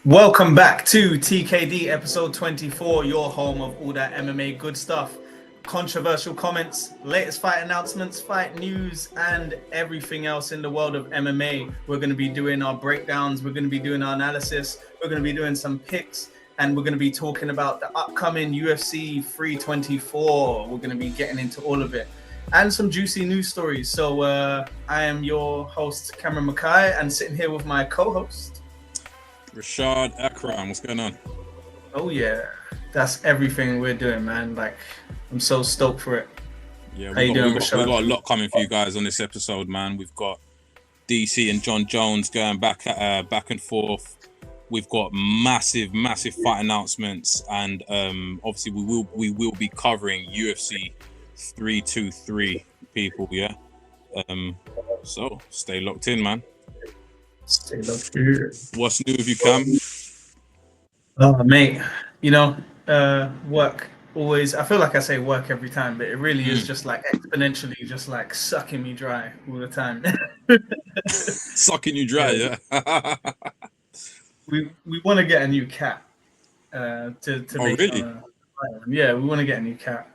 Welcome back to TKD episode 24, your home of all that MMA good stuff, controversial comments, latest fight announcements, fight news, and everything else in the world of MMA. We're going to be doing our breakdowns, we're going to be doing our analysis, we're going to be doing some picks, and we're going to be talking about the upcoming UFC 324. We're going to be getting into all of it and some juicy news stories. So I am your host, Cameron Mackay, and sitting here with my co-host, Rashad Akram, what's going on? Oh yeah, that's everything we're doing, man. Like, I'm so stoked for it. Yeah, How you doing, we've Rashad? got a lot coming for you guys on this episode, man. We've got DC and John Jones going back and forth. We've got massive fight announcements, and obviously we will be covering UFC 323, people. Yeah, so stay locked in, man. Stay locked here. What's new with you, Cam? Oh, mate, work always. I feel like I say work every time, but it really is just like exponentially, just like sucking me dry all the time. Sucking you dry, yeah. we want to get a new cat to Oh, make really? yeah, we want to get a new cat,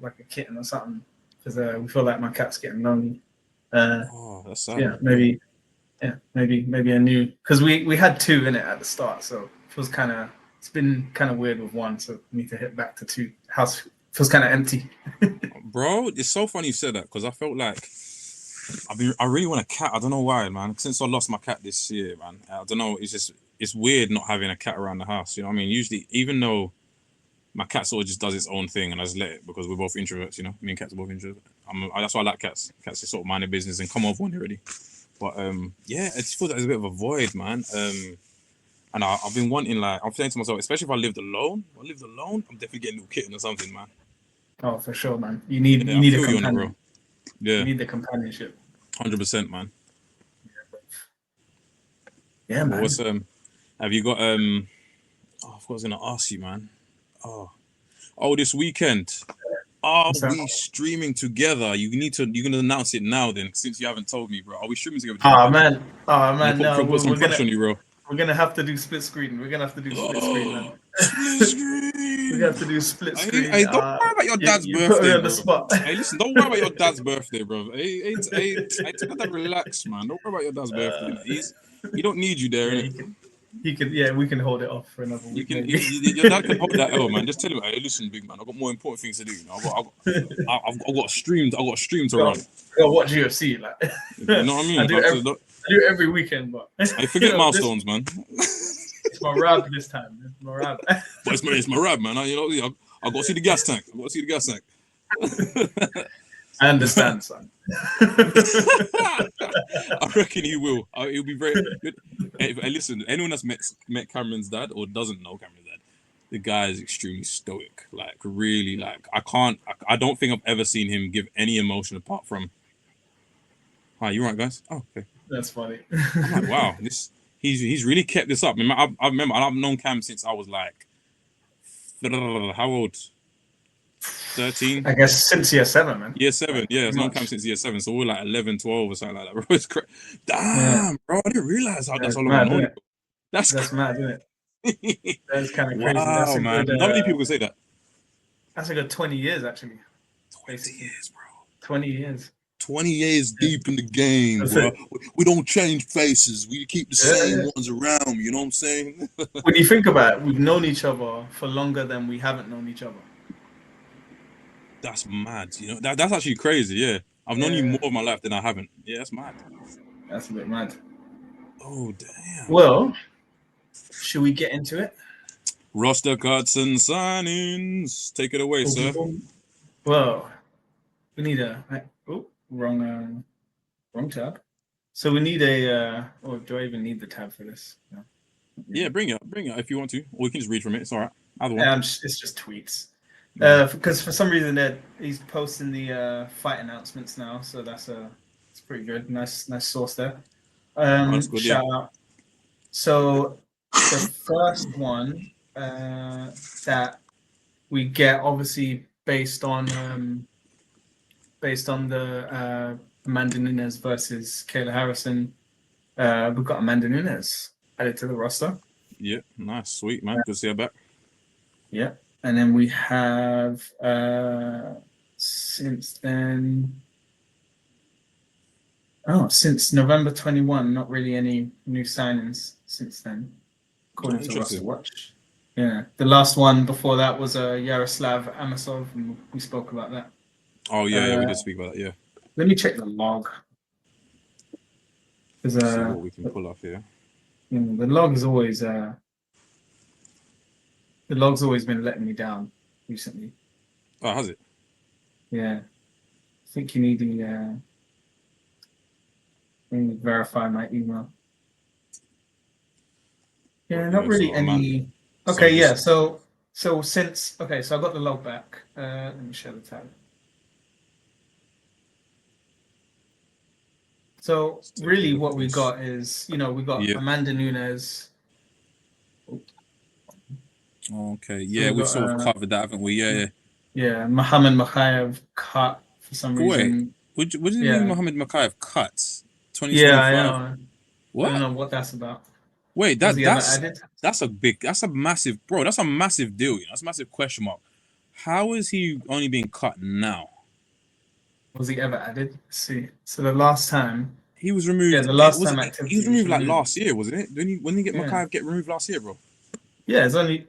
like a kitten or something, because we feel like my cat's getting lonely. Oh, that's sad. Yeah, maybe a new, because we had two in it at the start, so it's been kind of weird with one, so we need to hit back to two. House feels kind of empty. Bro, it's so funny you said that, because I felt like I really want a cat. I don't know why, man. Since I lost my cat this year, man, I don't know. It's weird not having a cat around the house. You know what I mean? Usually, even though my cat sort of just does its own thing, and I just let it, because we're both introverts. You know, me and cats are both introverts. That's why I like cats. Cats just sort of mind their business and come over when they're ready. But yeah, it just feels like there's a bit of a void, man. And I've been wanting, like, I'm saying to myself, especially if I lived alone. I'm definitely getting a little kitten or something, man. Oh, for sure, man. You need Yeah, I a feel you on it, bro. companion. You Yeah, need the companionship. 100%, man. Yeah, But man. what's have you got Oh, I forgot what I was gonna ask you, man. Oh, this weekend. Are What's that? we streaming together? You're gonna announce it now, then, since you haven't told me, bro. Are we streaming together this Oh weekend? man, I'm gonna no, put some pressure on you, bro. we're gonna have to do split screen. We're gonna have to do split screen, man. Split We screen. have to do split screen. Hey, don't worry about your dad's You put me birthday, on the bro. spot. Hey, listen, don't worry about your dad's birthday, bro. Hey, take that, relax, man. Don't worry about your dad's birthday. He don't need you there, Yeah, innit? yeah, we can hold it off for another You week, can, maybe. your dad can hold that L, man. Just tell him, hey, listen, big man. I've got more important things to do. You know? I've got a stream. I've got a stream to run. Go watch UFC, like. You know what I mean? I do every weekend, but I forget milestones, man. it's my rap this time. It's my rap. But it's my rap, man. You know, I got to see the gas tank. I understand, son. I reckon he will. He'll be very good. Hey, listen, anyone that's met Cameron's dad or doesn't know Cameron's dad, the guy is extremely stoic. Like, really, like, I don't think I've ever seen him give any emotion apart from, hi, you right, guys? Oh, okay. That's funny. I'm like, wow, he's really kept this up. I remember I've known Cam since I was like, how old? 13? I guess since year 7, man. Year 7, yeah. I've known Cam since year 7, so we're like 11, 12 or something like that, bro. It's damn, bro. I didn't realize that's how long I've known you. That's mad, isn't it? That's kind of crazy. Wow, That's man. Not many people can say that. That's a good 20 years, actually. 20 years, bro. 20 years. 20 years deep in the game, That's bro. it. We don't change faces. We keep the same ones around. You know what I'm saying? When you think about it, we've known each other for longer than we haven't known each other. That's mad. You know, that's actually crazy. Yeah, I've known you more of my life than I haven't. Yeah, that's mad. That's a bit mad. Oh, damn. Well, should we get into it? Roster cuts and signings. Take it away, sir. Well, we need wrong tab. So we need or do I even need the tab for this? No. Yeah, bring it if you want to, or you can just read from it. It's all right. Either one. It's just tweets. Because for some reason he's posting the fight announcements now, so it's pretty good. Nice source there. That's good, shout out. So the first one that we get, obviously based on the Amanda Nunes versus Kayla Harrison, we've got Amanda Nunes added to the roster. Yeah, nice, sweet man. Good to see you back. Yeah. And then we have since then, since November 21, not really any new signings since then, Oh, according to Russell interesting. Watch. Yeah. The last one before that was Yaroslav Amosov, and we spoke about that. Oh yeah, yeah, we Uh, did speak about that. Yeah, Let me check the log. Because let's see what we can pull up here. the log is always the log's always been letting me down recently. Oh, has it? Yeah. I think you need to verify my email. Yeah, But not yeah, really so man, any. so Okay, yeah. just So since so I got the log back. Let me share the tab. So let's take a really, look what at we this. got is we got Yeah. Amanda Nunes. Okay. So Yeah, we we've got sort of covered that, haven't we? Yeah, yeah. yeah, Mohammed Makhayev cut for some Wait, reason. what do you mean Yeah, Mohammed Makayev cut yeah, I 2025? know. I don't What? know what that's about. Wait, Was he ever added? that's a massive bro. That's a massive deal. You know? That's a massive question mark. How is he only being cut now? Was he ever added? Let's see. So the last time, He was yeah, removed. the It last was time he was activity was removed like removed. last year, wasn't it? When did he get Yeah. Makayev get removed last year, bro? Yeah, it's only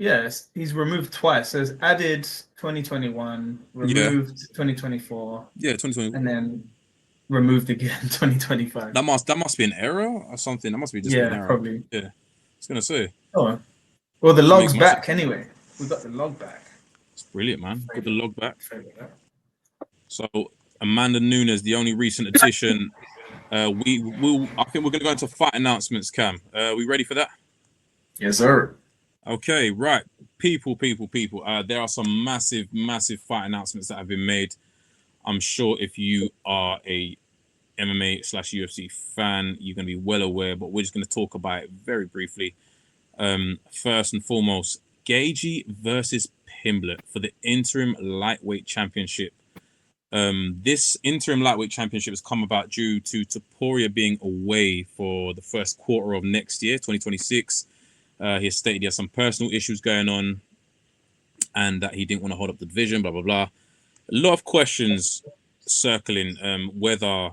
he's removed twice. So it's added 2021, Yeah, removed 2024, yeah, 2020. and then removed again 2025. That must be an error or something. That must be just be an Yeah, error. probably. Yeah, I was gonna say Oh, well, the that makes log's more sense. back anyway. We got the log back. It's brilliant, man. Got the Favorite, log back. favorite. So Amanda Nunes, the only recent addition. We will. I think we're gonna go into fight announcements. Cam, we ready for that? Yes, sir. Okay, right. People. There are some massive fight announcements that have been made. I'm sure if you are a MMA/UFC fan, you're going to be well aware, but we're just going to talk about it very briefly. First and foremost, Gagey versus Pimblett for the interim lightweight championship. This interim lightweight championship has come about due to Topuria being away for the first quarter of next year, 2026. He has stated he has some personal issues going on and that he didn't want to hold up the division, blah, blah, blah. A lot of questions circling whether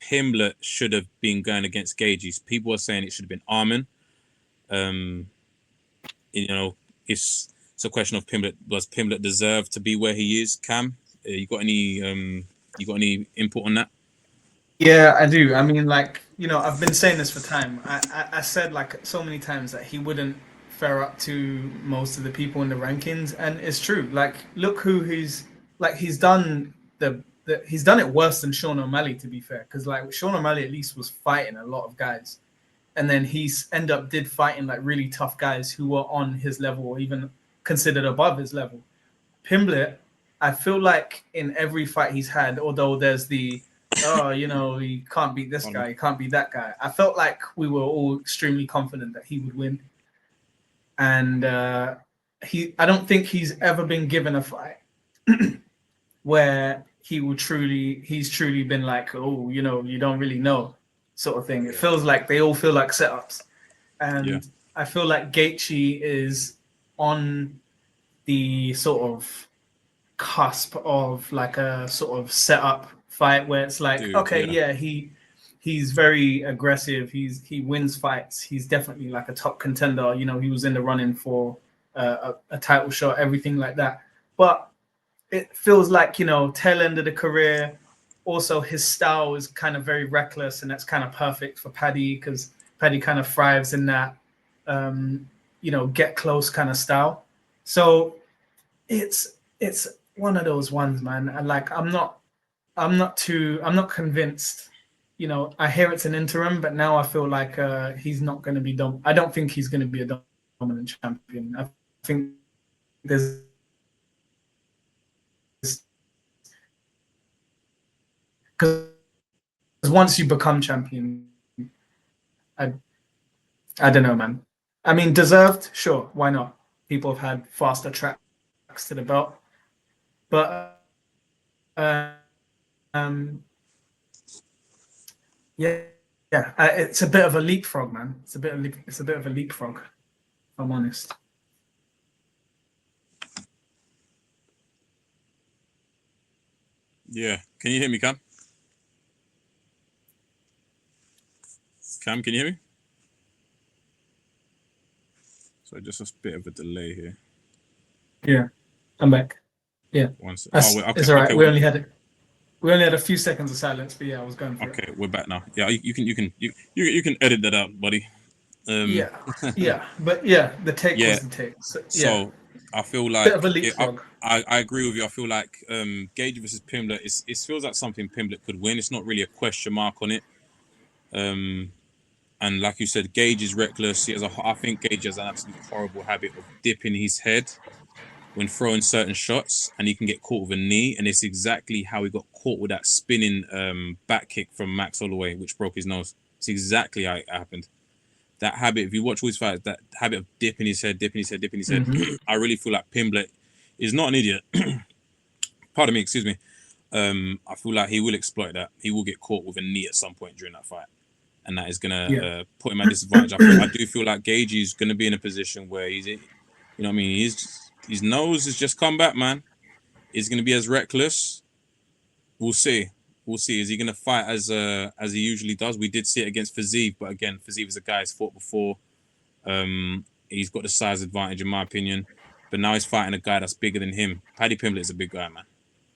Pimblett should have been going against Gagey. People are saying it should have been Arman. It's a question of Pimblett. Does Pimblett deserve to be where he is? Cam, you got any input on that? Yeah, I do. I mean, like, I've been saying this for time. I said like so many times that he wouldn't fare up to most of the people in the rankings, and it's true. Like, look who he's done he's done it worse than Sean O'Malley, to be fair, because like Sean O'Malley at least was fighting a lot of guys, and then he's did fighting like really tough guys who were on his level or even considered above his level. Pimblett, I feel like in every fight he's had, although there's he can't beat this Pardon me. guy, he can't beat that guy. I felt like we were all extremely confident that he would win, and I don't think he's ever been given a fight where he's truly been like, oh, you don't really know, sort of thing. It feels like they all feel like setups, Yeah. and I feel like Gaethje is on the sort of cusp of like a sort of setup fight where it's like, Dude, okay, yeah. yeah, he's very aggressive. He wins fights. He's definitely like a top contender. He was in the running for a title shot, everything like that. But it feels like tail end of the career. Also, his style is kind of very reckless, and that's kind of perfect for Paddy because Paddy kind of thrives in that get close kind of style. So it's one of those ones, man. And like I'm not convinced. I hear it's an interim, but now I feel like he's not going to be I don't think he's going to be a dominant champion. I think there's because once you become champion, I I don't know, man. I mean, deserved, sure, why not? People have had faster tracks to the belt, but uh, um, yeah, it's a bit of a leapfrog, man. It's a bit of a leapfrog. if I'm honest. Yeah. Can you hear me, Cam? Cam, can you hear me? So just a bit of a delay here. Yeah, I'm back. Yeah, One sec. that's Oh, wait, okay, it's all right. okay, We only had a few seconds of silence, but yeah, I was going for it. okay. We're back now. Yeah, you can edit that out, buddy. Yeah, yeah, but yeah, the take Yeah. was the take. So, yeah, So I feel bit like of a leapfrog. I agree with you. I feel like Gage versus Pimblett it feels like something Pimblett could win. It's not really a question mark on it. And like you said, Gage is reckless. I think Gage has an absolutely horrible habit of dipping his head when throwing certain shots, and he can get caught with a knee. And it's exactly how he got caught with that spinning back kick from Max Holloway, which broke his nose. It's exactly how it happened. That habit, if you watch all his fights, that habit of dipping his head. I really feel like Pimblett is not an idiot. Pardon me, excuse me. I feel like he will exploit that. He will get caught with a knee at some point during that fight, and that is gonna put him at disadvantage. I do feel like Gage is gonna be in a position where he's, you know, what I mean, his nose has just come back, man. He's gonna be as reckless. We'll see. We'll see. Is he gonna fight as he usually does? We did see it against Fiziev, but again, Fiziev is a guy who's fought before. He's got the size advantage, in my opinion. But now he's fighting a guy that's bigger than him. Paddy Pimblett is a big guy, man.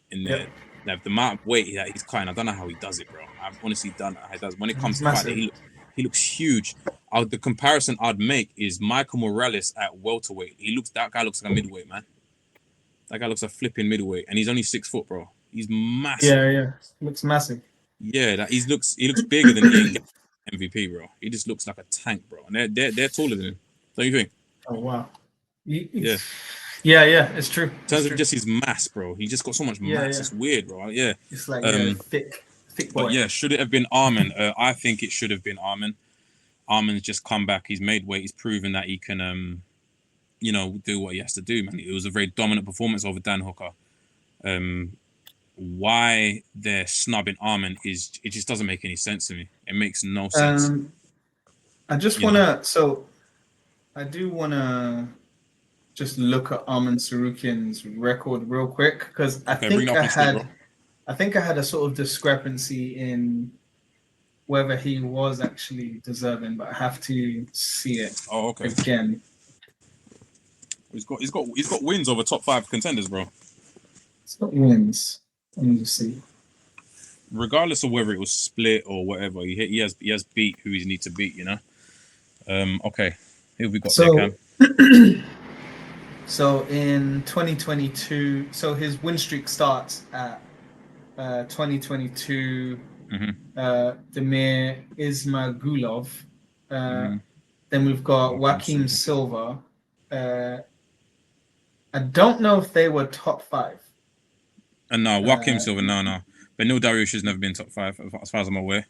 In there, the amount of weight that he's cutting, I don't know how he does it, bro. I've honestly don't know how he does. When it comes to fighting, he looks huge. The comparison I'd make is Michael Morales at welterweight. That guy looks like a middleweight, man. That guy looks a flipping middleweight, and he's only 6 foot, bro. He's massive. Yeah, looks massive. Yeah, he looks bigger than Ian MVP, bro. He just looks like a tank, bro. And they're taller than him. Don't you think? Oh wow. Yeah. Yeah, it's true. In terms of just his mass, bro, he just got so much mass. It's weird, bro. Yeah. It's like thick boy. But yeah, should it have been Arman? I think it should have been Arman. Arman's just come back. He's made weight. He's proven that he can, do what he has to do, man. It was a very dominant performance over Dan Hooker. Why they're snubbing Arman it just doesn't make any sense to me. It makes no sense. I just wanna I do wanna just look at Arman Tsarukyan's record real quick, because I think I had a sort of discrepancy in whether he was actually deserving, but I have to see it. Oh, okay. Again. He's got wins over top 5 contenders, bro. It's not wins. Let me just see. Regardless of whether it was split or whatever, he has beat who he needs to beat, you know. Okay, here we got there, Cam. So in 2022, so his win streak starts at 2022. Damir Ismagulov. Then we've got Joaquim Silva. I don't know if they were top 5. No, Joaquim Silva, no. Benil Dariush has never been top 5, as far as I'm aware.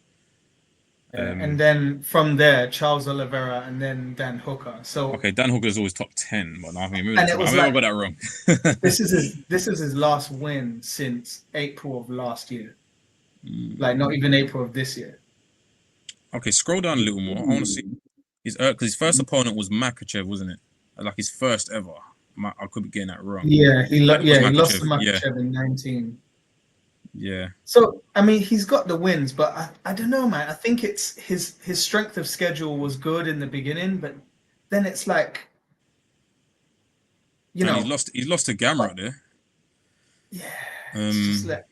And then from there, Charles Oliveira, and then Dan Hooker. So okay, Dan Hooker is always top 10, but I got that wrong. this is his last win since April of last year. Like not even April of this year. Okay, scroll down a little more. I want to see because his first opponent was Makhachev, wasn't it? Like his first ever. I could be getting that wrong. Yeah, he lost to Makhachev in 19. Yeah. So I mean, he's got the wins, but I don't know, man. I think it's his strength of schedule was good in the beginning, but then it's like, he's lost to Gamrot there. Yeah. It's just like,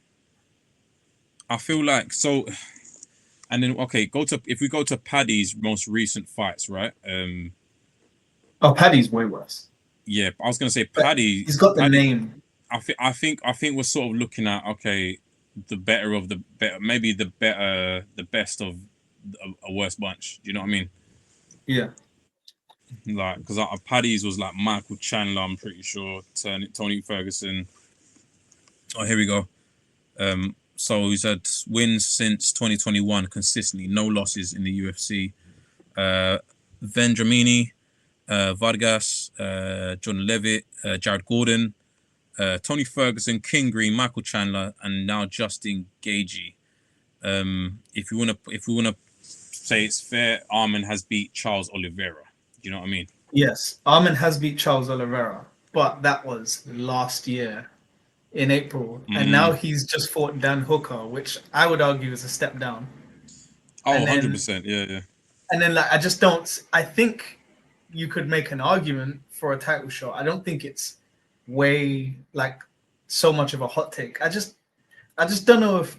I feel like so, and then if we go to Paddy's most recent fights, right? Paddy's way worse. Yeah, I was gonna say Paddy. He's got the name. I think we're sort of looking at the better of the better, maybe the best of a worse bunch. Do you know what I mean? Yeah. Like, because Paddy's was like Michael Chandler, I'm pretty sure, Tony Ferguson. Oh, here we go. So he's had wins since 2021 consistently, no losses in the UFC. Vendramini, Vargas, John Levitt, Jared Gordon, Tony Ferguson, King Green, Michael Chandler, and now Justin Gaethje. If we wanna say it's fair, Arman has beat Charles Oliveira. Do you know what I mean? Yes, Armin has beat Charles Oliveira, but that was last year in April, and now Mm. he's just fought Dan Hooker, which I would argue is a step down. Oh, And then 100%. Yeah, yeah. like I just don't. I think you could make an argument for a title shot. I don't think it's way like so much of a hot take. I just don't know if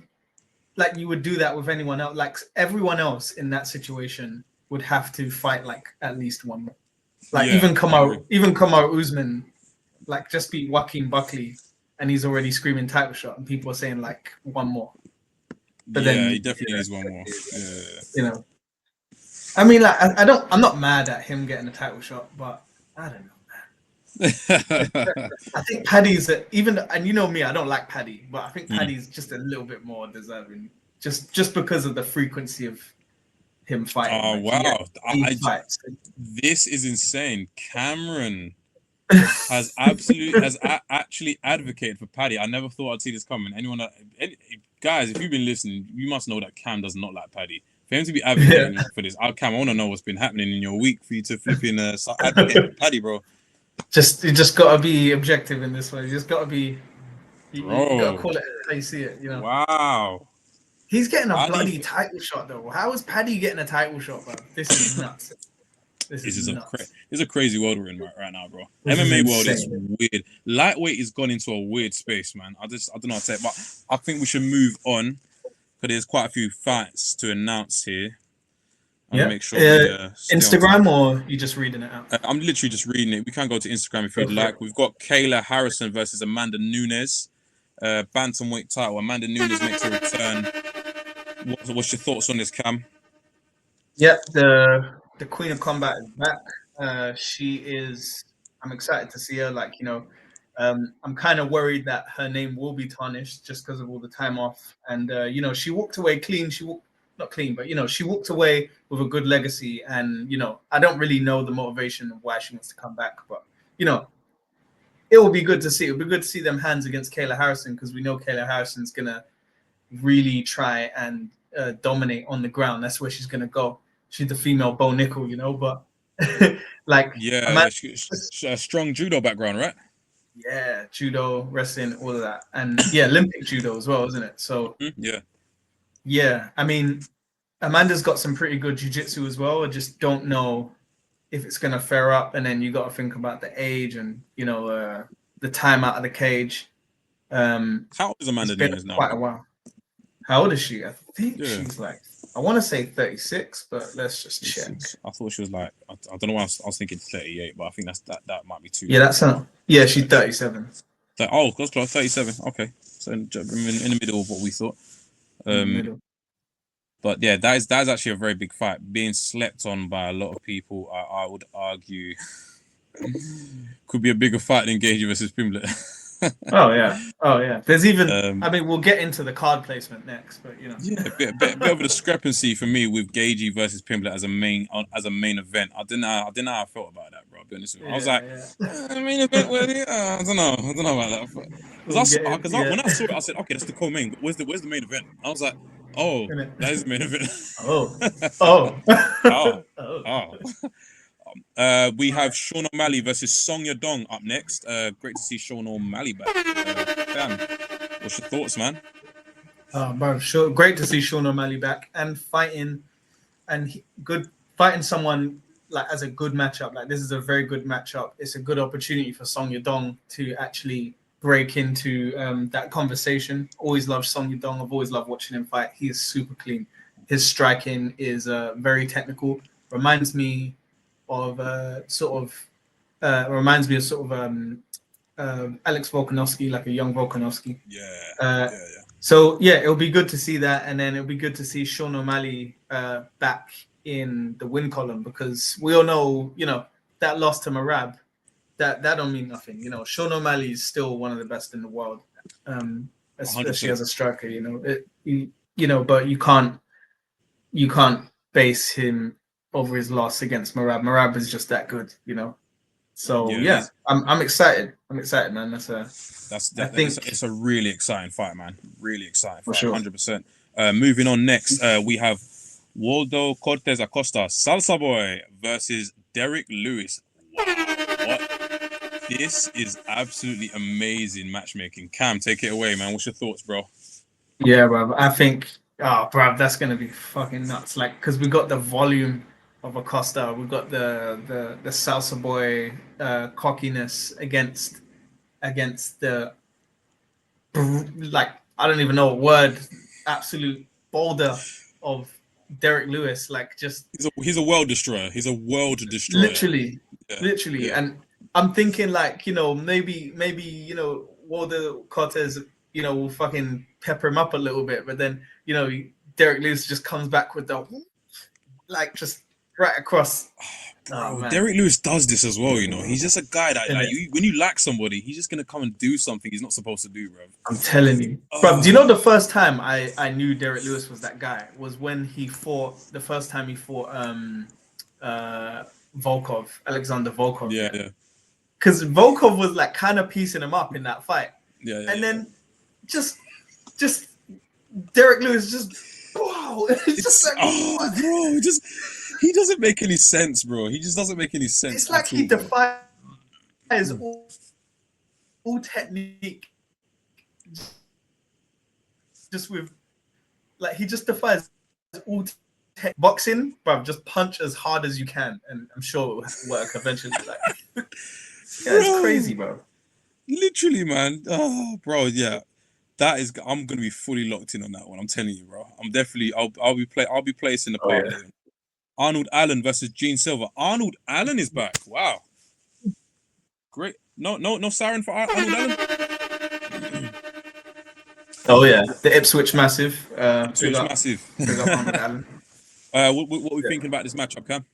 like you would do that with anyone else. Like everyone else in that situation would have to fight like at least one more. Like Yeah, I agree. Even Kamaru Usman, like just beat Joaquin Buckley, and he's already screaming title shot, and people are saying like one more. But Yeah, he then definitely needs one more. Yeah. you know, I mean, like I don't, I'm not mad at him getting a title shot, but I don't know. I think Paddy's even, and you know me, I don't like Paddy, but I think Mm. Paddy's just a little bit more deserving, just because of the frequency of him fighting. Oh Like he gets wow, 8 fights. this is insane. Cameron has actually advocated for Paddy. I never thought I'd see this coming. Guys, if you've been listening, you must know that Cam does not like Paddy. For him to be advocating Yeah. for this, Cam, I want to know what's been happening in your week for you to flipping advocate for Paddy, bro. You just gotta be objective in this one. You just gotta be, you gotta Bro, call it how you see it. You know, wow. he's getting a Paddy, bloody title shot though. How is Paddy getting a title shot, bro? This is nuts. This this is is nuts. this is a crazy world we're in right now, bro. This is MMA world is insane. weird. Lightweight has gone into a weird space, man. I don't know how to say it, but I think we should move on because there's quite a few fights to announce here. I want to Yeah. make sure we stay on time. Instagram or you just reading it out? I'm literally just reading it. We can go to Instagram if Go you'd for like. it. We've got Kayla Harrison versus Amanda Nunes. Bantamweight title. Amanda Nunes makes a return. What's your thoughts on this, Cam? Yep, the Queen of Combat is back. She is. I'm excited to see her. Like I'm kind of worried that her name will be tarnished just because of all the time off. And she walked away clean. She walked not clean, but she walked away with a good legacy. And I don't really know the motivation of why she wants to come back, but it will be good to see. It will be good to see them hands against Kayla Harrison because we know Kayla Harrison's gonna really try and dominate on the ground. That's where she's gonna go. She's the female Bo Nickel, but like Yeah, Amanda, she a strong judo background, right? yeah, judo, wrestling, all of that, and yeah, Olympic judo as well, isn't it? So Yeah. yeah, I mean, Amanda's got some pretty good jiu-jitsu as well. I just don't know if it's gonna fare up, and then you got to think about the age and the time out of the cage. How old is It's Amanda been Nunes now, quite a bro? while. How old is she? I think Yeah. she's like, I want to say 36, but let's just check. I thought she was like, I don't know why I was thinking 38, but I think that might be too Yeah, low. that's not. Yeah, she's 37. Oh, that's close, 37. Okay, so in the middle of what we thought. In the middle. But yeah, that is actually a very big fight, being slept on by a lot of people. I would argue could be a bigger fight than Gage versus Pimblett. Oh yeah. There's even. Um, I mean, we'll get into the card placement next, but Yeah, bit of a discrepancy for me with Gagey versus Pimblett as a main event. I didn't know how I felt about that, bro. I'll be honest with you. I was like, main event worthy. I don't know about that. Because when I saw it, I said, okay, that's the co-main. But where's the main event? I was like, oh, that is the main event. Oh. We have Sean O'Malley versus Song Yadong up next. Great to see Sean O'Malley back. Damn, what's your thoughts, man? Bro, sure. Great to see Sean O'Malley back and fighting, and fighting someone like as a good matchup. Like this is a very good matchup. It's a good opportunity for Song Yadong to actually break into that conversation. Always loved Song Yadong. I've always loved watching him fight. He is super clean. His striking is very technical. Reminds me of Alex Volkanovski, like a young Volkanovski. Yeah. So yeah, it'll be good to see that, and then it'll be good to see Sean O'Malley back in the win column because we all know, that loss to Marab, that don't mean nothing. Sean O'Malley is still one of the best in the world, especially 100%. as a striker. But you can't base him over his loss against Marab. Marab is just that good. So yeah, I'm excited. I'm excited, man. It's a really exciting fight, man. Really exciting fight, sure. 100%. Moving on next, we have Waldo Cortez Acosta, Salsa Boy versus Derek Lewis. What? This is absolutely amazing matchmaking. Cam, take it away, man. What's your thoughts, bro? Yeah, bro. I think, oh, bro, that's gonna be fucking nuts. Like, because we got the volume of Acosta, we got the salsa boy cockiness against the like I don't even know a word, absolute boulder of Derek Lewis. Like, just He's a world destroyer. He's a world destroyer. literally, Yeah, literally. yeah. And I'm thinking, like, maybe Walter Cortez, will fucking pepper him up a little bit, but then Derek Lewis just comes back with the like just right across. Oh Bro, man, Derek Lewis does this as well. He's just a guy that, isn't like, it? when you like somebody, he's just gonna come and do something he's not supposed to do, bro. I'm telling you, bro. Do you Oh, know the first time I knew Derek Lewis was that guy was when he fought the first time he fought uh Volkov, Alexander Volkov, yeah, yeah, yeah, because Volkov was like kind of piecing him up in that fight, yeah, yeah, and yeah. then just Derek Lewis just wow, it's just It's like what? bro, he doesn't make any sense, bro. He just doesn't make any sense It's like at he all, bro. defies Mm. all technique just with like he just defies all boxing, bro. Just punch as hard as you can, and I'm sure it will work eventually. Like, yeah, it's Bro, crazy, bro. literally, man. Oh, bro, yeah. That is, I'm gonna be fully locked in on that one. I'm telling you, bro. I'm definitely, I'll be placing the Oh yeah. parlay. Arnold Allen versus Gene Silver. Arnold Allen is back. Wow, great. No siren for Arnold Allen. Oh yeah. The Ipswich massive. Big Switch up, massive. big up Arnold Allen. What are we Yeah. thinking about this matchup, Cam?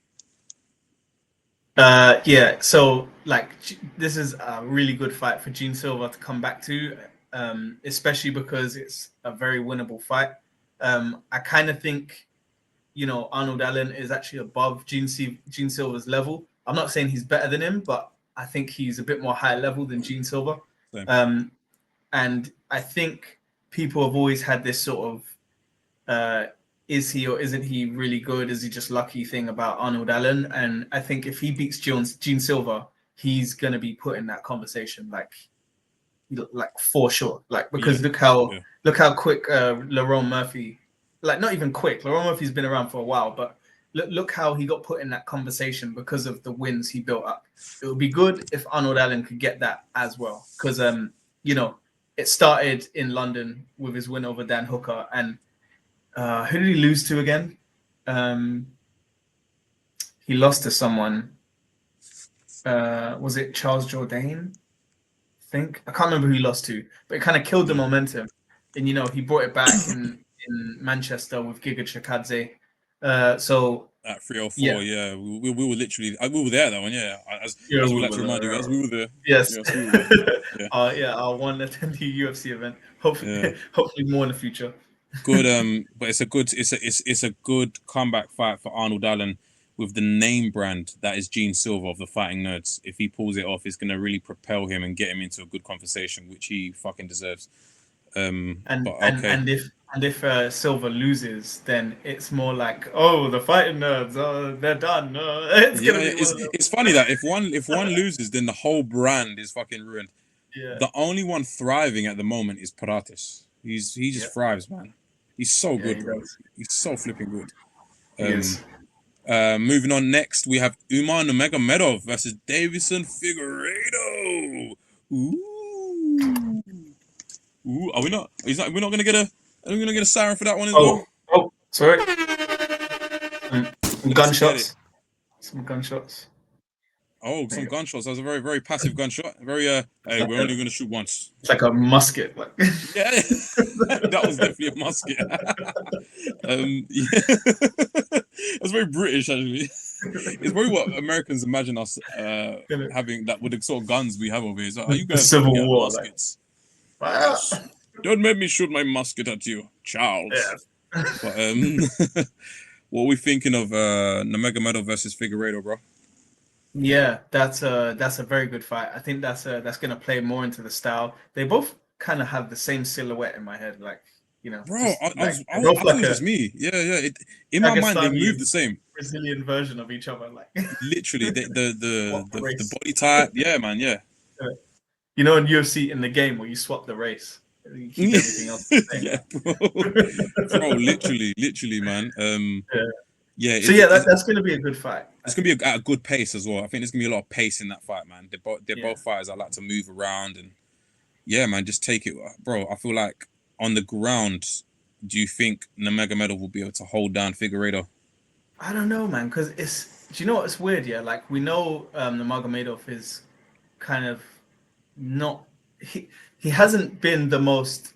Yeah. So like, this is a really good fight for Gene Silva to come back to, especially because it's a very winnable fight. I kind of think Arnold Allen is actually above Gene Silva's level. I'm not saying he's better than him, but I think he's a bit more high level than Gene Silva. Same. Um, and I think people have always had this sort of is he or isn't he really good? Is he just lucky thing about Arnold Allen? And I think if he beats Gene Silva, he's gonna be put in that conversation, like for sure. Like, Yeah, because yeah, look how quick Lerone Murphy, like not even quick. Lerone Murphy's been around for a while, but look how he got put in that conversation because of the wins he built up. It would be good if Arnold Allen could get that as well, because it started in London with his win over Dan Hooker, and who did he lose to again? Um, he lost to someone. Was it Charles Jourdain? Think I can't remember who he lost to, but it kind of killed the yeah. momentum. And he brought it back in Manchester with Giga Chikadze. So At yeah, 304, yeah, we were literally, we were there that one, yeah. yeah, As we we like were to remind you guys, there. we were there. Yes. Yes, we were there. Yeah, Yeah, our one attendee UFC event. yeah. Hopefully more in the future. Good, but it's a good comeback fight for Arnold Allen with the name brand that is Gene Silver of the Fighting Nerds. If he pulls it off, it's gonna really propel him and get him into a good conversation, which he fucking deserves. And But and okay. and if Silver loses, then it's more like, oh, the fighting nerds, they're done. It's Yeah, gonna be one it's of them. it's funny that if one loses, then the whole brand is fucking ruined. Yeah, The only one thriving at the moment is Paratis. He yeah, just thrives, man. He's so yeah. good, He bro. does. He's so flipping good. He Um, is. moving on next, we have Umar Nurmagomedov versus Davison Figueiredo. Ooh, ooh. Are we not? Is that we're not gonna get a? Are we gonna get a siren for that one as well? Oh, sorry. Let's get it. Gunshots. Some gunshots. Oh, There some you go. gunshots. That was a very, very passive gunshot. Very It's hey, like we're a, only gonna shoot once. it's like a musket. Like, Yeah, that was definitely a musket. Yeah, that's very British actually. It's very what Americans imagine us having that with the sort of guns we have over here. So are you the guys gonna Civil get War. Like, muskets? ah, Yes. Don't make me shoot my musket at you, Charles. yeah. But what are we thinking of Nurmagomedov versus Figueiredo, bro? Yeah, that's a very good fight. I think that's gonna play more into the style. They both kind of have the same silhouette in my head. Like, you know, Bro, just I like was, they're I both thought it like was a just me. Yeah. In my mind, they Dagestani move and the same. Brazilian version of each other, like Literally, swap the the race. body type. Yeah, man. Yeah. You know, in UFC in the game where you swap the race, you keep everything else the same. Yeah, bro. Literally, man. Yeah. Yeah, So yeah, that's going to be a good fight, I it's gonna be think. at a good pace as well. I think there's gonna be a lot of pace in that fight, man. They're Yeah. both fighters. I like to move around and yeah, man, just take it, bro. I feel like on the ground, do you think Nurmagomedov will be able to hold down Figueiredo? I don't know, man, because it's. Do you know what's weird? Yeah, like we know the Magomedov is kind of not. He hasn't been the most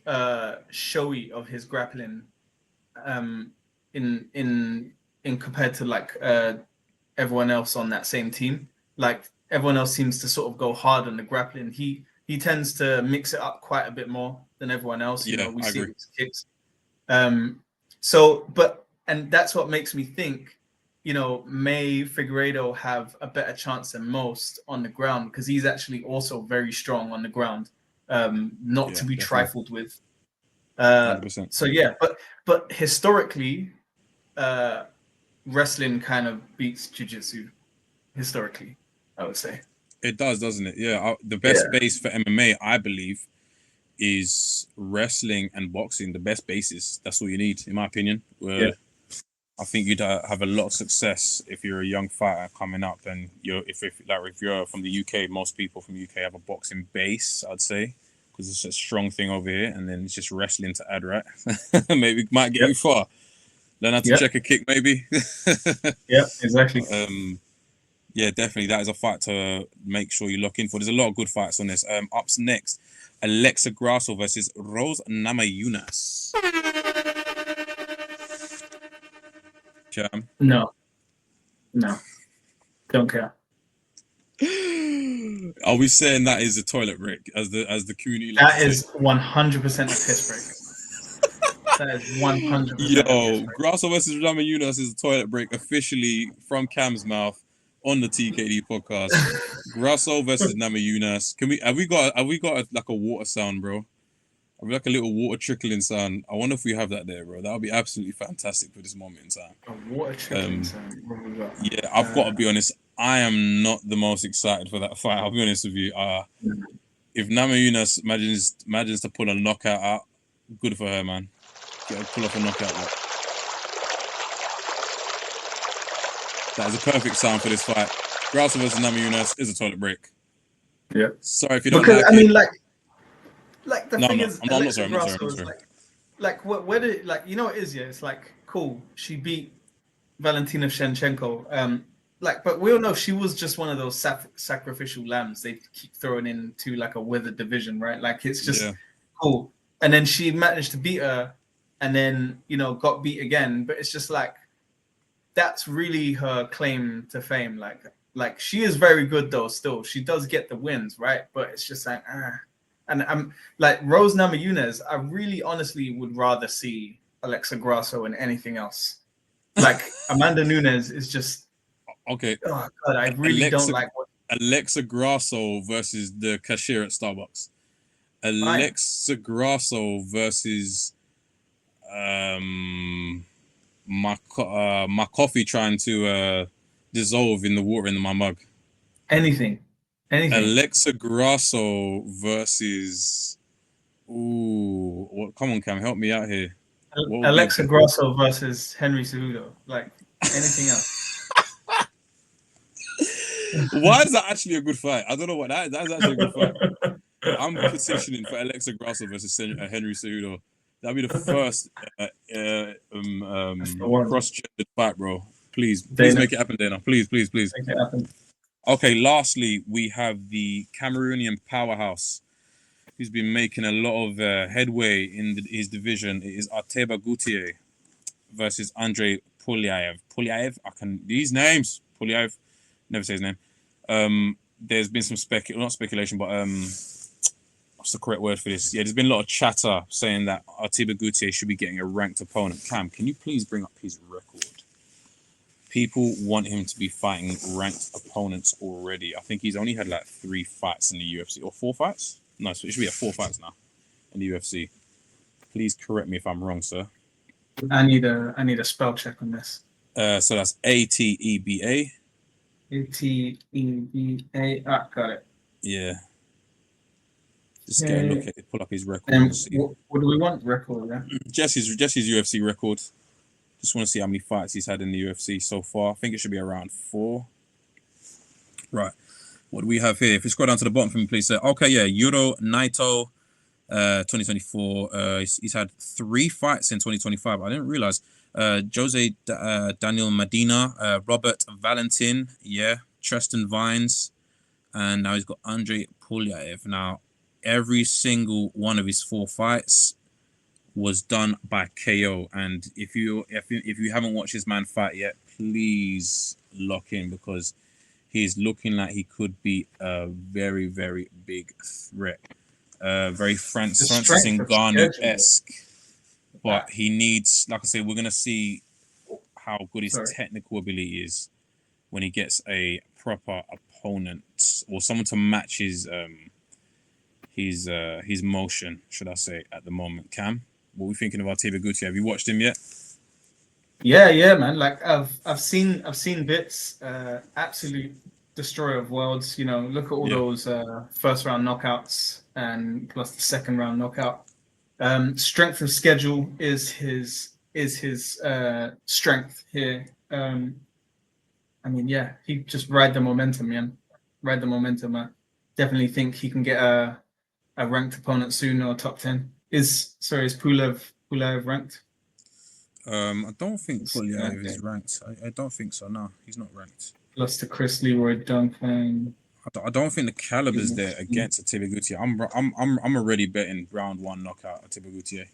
showy of his grappling um, in in in compared to like everyone else on that same team. Like everyone else seems to sort of go hard on the grappling. He tends to mix it up quite a bit more than everyone else. You Yeah, know, we I see it agree. with kicks. And that's what makes me think, you know, may Figueiredo have a better chance than most on the ground because he's actually also very strong on the ground, not Yeah, to be definitely, trifled with. 100%. So yeah, but historically, uh, wrestling kind of beats jiu-jitsu historically, I would say. It does, doesn't it? Yeah, the best Yeah, base for MMA, I believe, is wrestling and boxing. The best basis. That's all you need, in my opinion. yeah, I think you'd have a lot of success if you're a young fighter coming up, and if you're from the UK, most people from the UK have a boxing base, I'd say, because it's a strong thing over here, and then it's just wrestling to add, right? Maybe might get yep, you far. Learn how to yep, check a kick, maybe. yep, exactly. um, yeah, definitely, that is a fight to make sure you look in for. There's a lot of good fights on this. Up next, Alexa Grasso versus Rose Namajunas. Jam. No, no, don't care. Are we saying that is a toilet break, as the community likes That to say? is 100% a piss break. That is 100% a piss Yo, break. Grasso versus Rama Yunus is a toilet break officially from Cam's mouth on the TKD podcast. Grasso versus Namajunas. Can we have we got like a water sound, bro? Have we like a little water trickling sound? I wonder if we have that there, bro. That would be absolutely fantastic for this moment in time. A water trickling sound. What have we got? Yeah, I've got to be honest. I am not the most excited for that fight. I'll be honest with you. If Namajunas manages to pull a knockout out, good for her, man. Pull off a knockout. Look. That is a perfect sound for this fight. Grasso versus Namajunas is a toilet break. Yeah. Sorry if you don't Because like I mean, it. like the No, thing no, is, I'm not Alexa sorry. I'm not sorry. Grasso I'm is sorry. like where did like you know what it is? Yeah, it's like cool. She beat Valentina Shevchenko. Like, but we all know she was just one of those sacrificial lambs they keep throwing into like a withered division, right? Like it's just Yeah, cool. And then she managed to beat her, and then you know got beat again. But it's just like that's really her claim to fame. Like she is very good though. Still, she does get the wins, right? But it's just like And I'm like Rose Namajunas. I really, honestly, would rather see Alexa Grasso in anything else. Like Amanda Nunes is just. okay. Oh god, I really don't Alexa like what. Alexa Grasso versus the cashier at Starbucks. Fine. Alexa Grasso versus my coffee trying to dissolve in the water in my mug. Anything. Alexa Grasso versus come on, Cam, help me out here. What would be a Alexa Grasso versus Henry Cejudo. Like anything else. Why is that actually a good fight? I don't know what that's actually a good fight. I'm petitioning for Alexa Grasso versus Henry Cejudo. That'd be the first That's the one. cross-gendered fight, bro. Please Dana, make it happen, Dana. Please. make it happen. Okay, lastly, we have the Cameroonian powerhouse who's been making a lot of headway in his division. It is Arteba Goutier versus Andre Polyaev. These names. Polyaev, never say his name. There's been some not speculation, but what's the correct word for this? Yeah, there's been a lot of chatter saying that Arteba Goutier should be getting a ranked opponent. Cam, can you please bring up his record? People want him to be fighting ranked opponents already. I think he's only had like 3 fights in the UFC or 4 fights. No, so it should be at 4 fights now in the UFC. Please correct me if I'm wrong, sir. I need a spell check on this. So that's Ateba. Ateba. Ah, got it. Yeah. Just get a look at it, pull up his record And and see. what do we want? Record, yeah? Just his UFC record. Just want to see how many fights he's had in the UFC so far. I think it should be around 4. Right. What do we have here? If we scroll down to the bottom for me, please. Okay, yeah, Yuro Naito, 2024. He's had 3 fights in 2025. I didn't realize. Jose Daniel Medina, Robert Valentin, yeah, Tristan Vines, and now he's got Andre Pulyaev. Now, every single one of his 4 fights was done by KO. And if you haven't watched this man fight yet, please lock in, because he's looking like he could be a very, very big threat. Very Francis Ngannou-esque. But he needs, like I said, we're going to see how good his technical ability is when he gets a proper opponent or someone to match his motion, should I say, at the moment. Cam, what are we thinking of Arteba Guti? Have you watched him yet? Yeah, man. Like I've seen bits. Absolute destroyer of worlds. You know, look at all those first round knockouts and plus the second round knockout. Strength of schedule is his strength here. I mean, yeah, he just ride the momentum, man. Ride the momentum. I definitely think he can get a ranked opponent soon or top 10. Is Pulev ranked? I don't think Pulyaev is ranked. I don't think so. No, he's not ranked. Lost to Chris Leroy Duncan. I don't think the caliber's there against Arteba Guti. I'm already betting round 1 knockout Arteba Guti.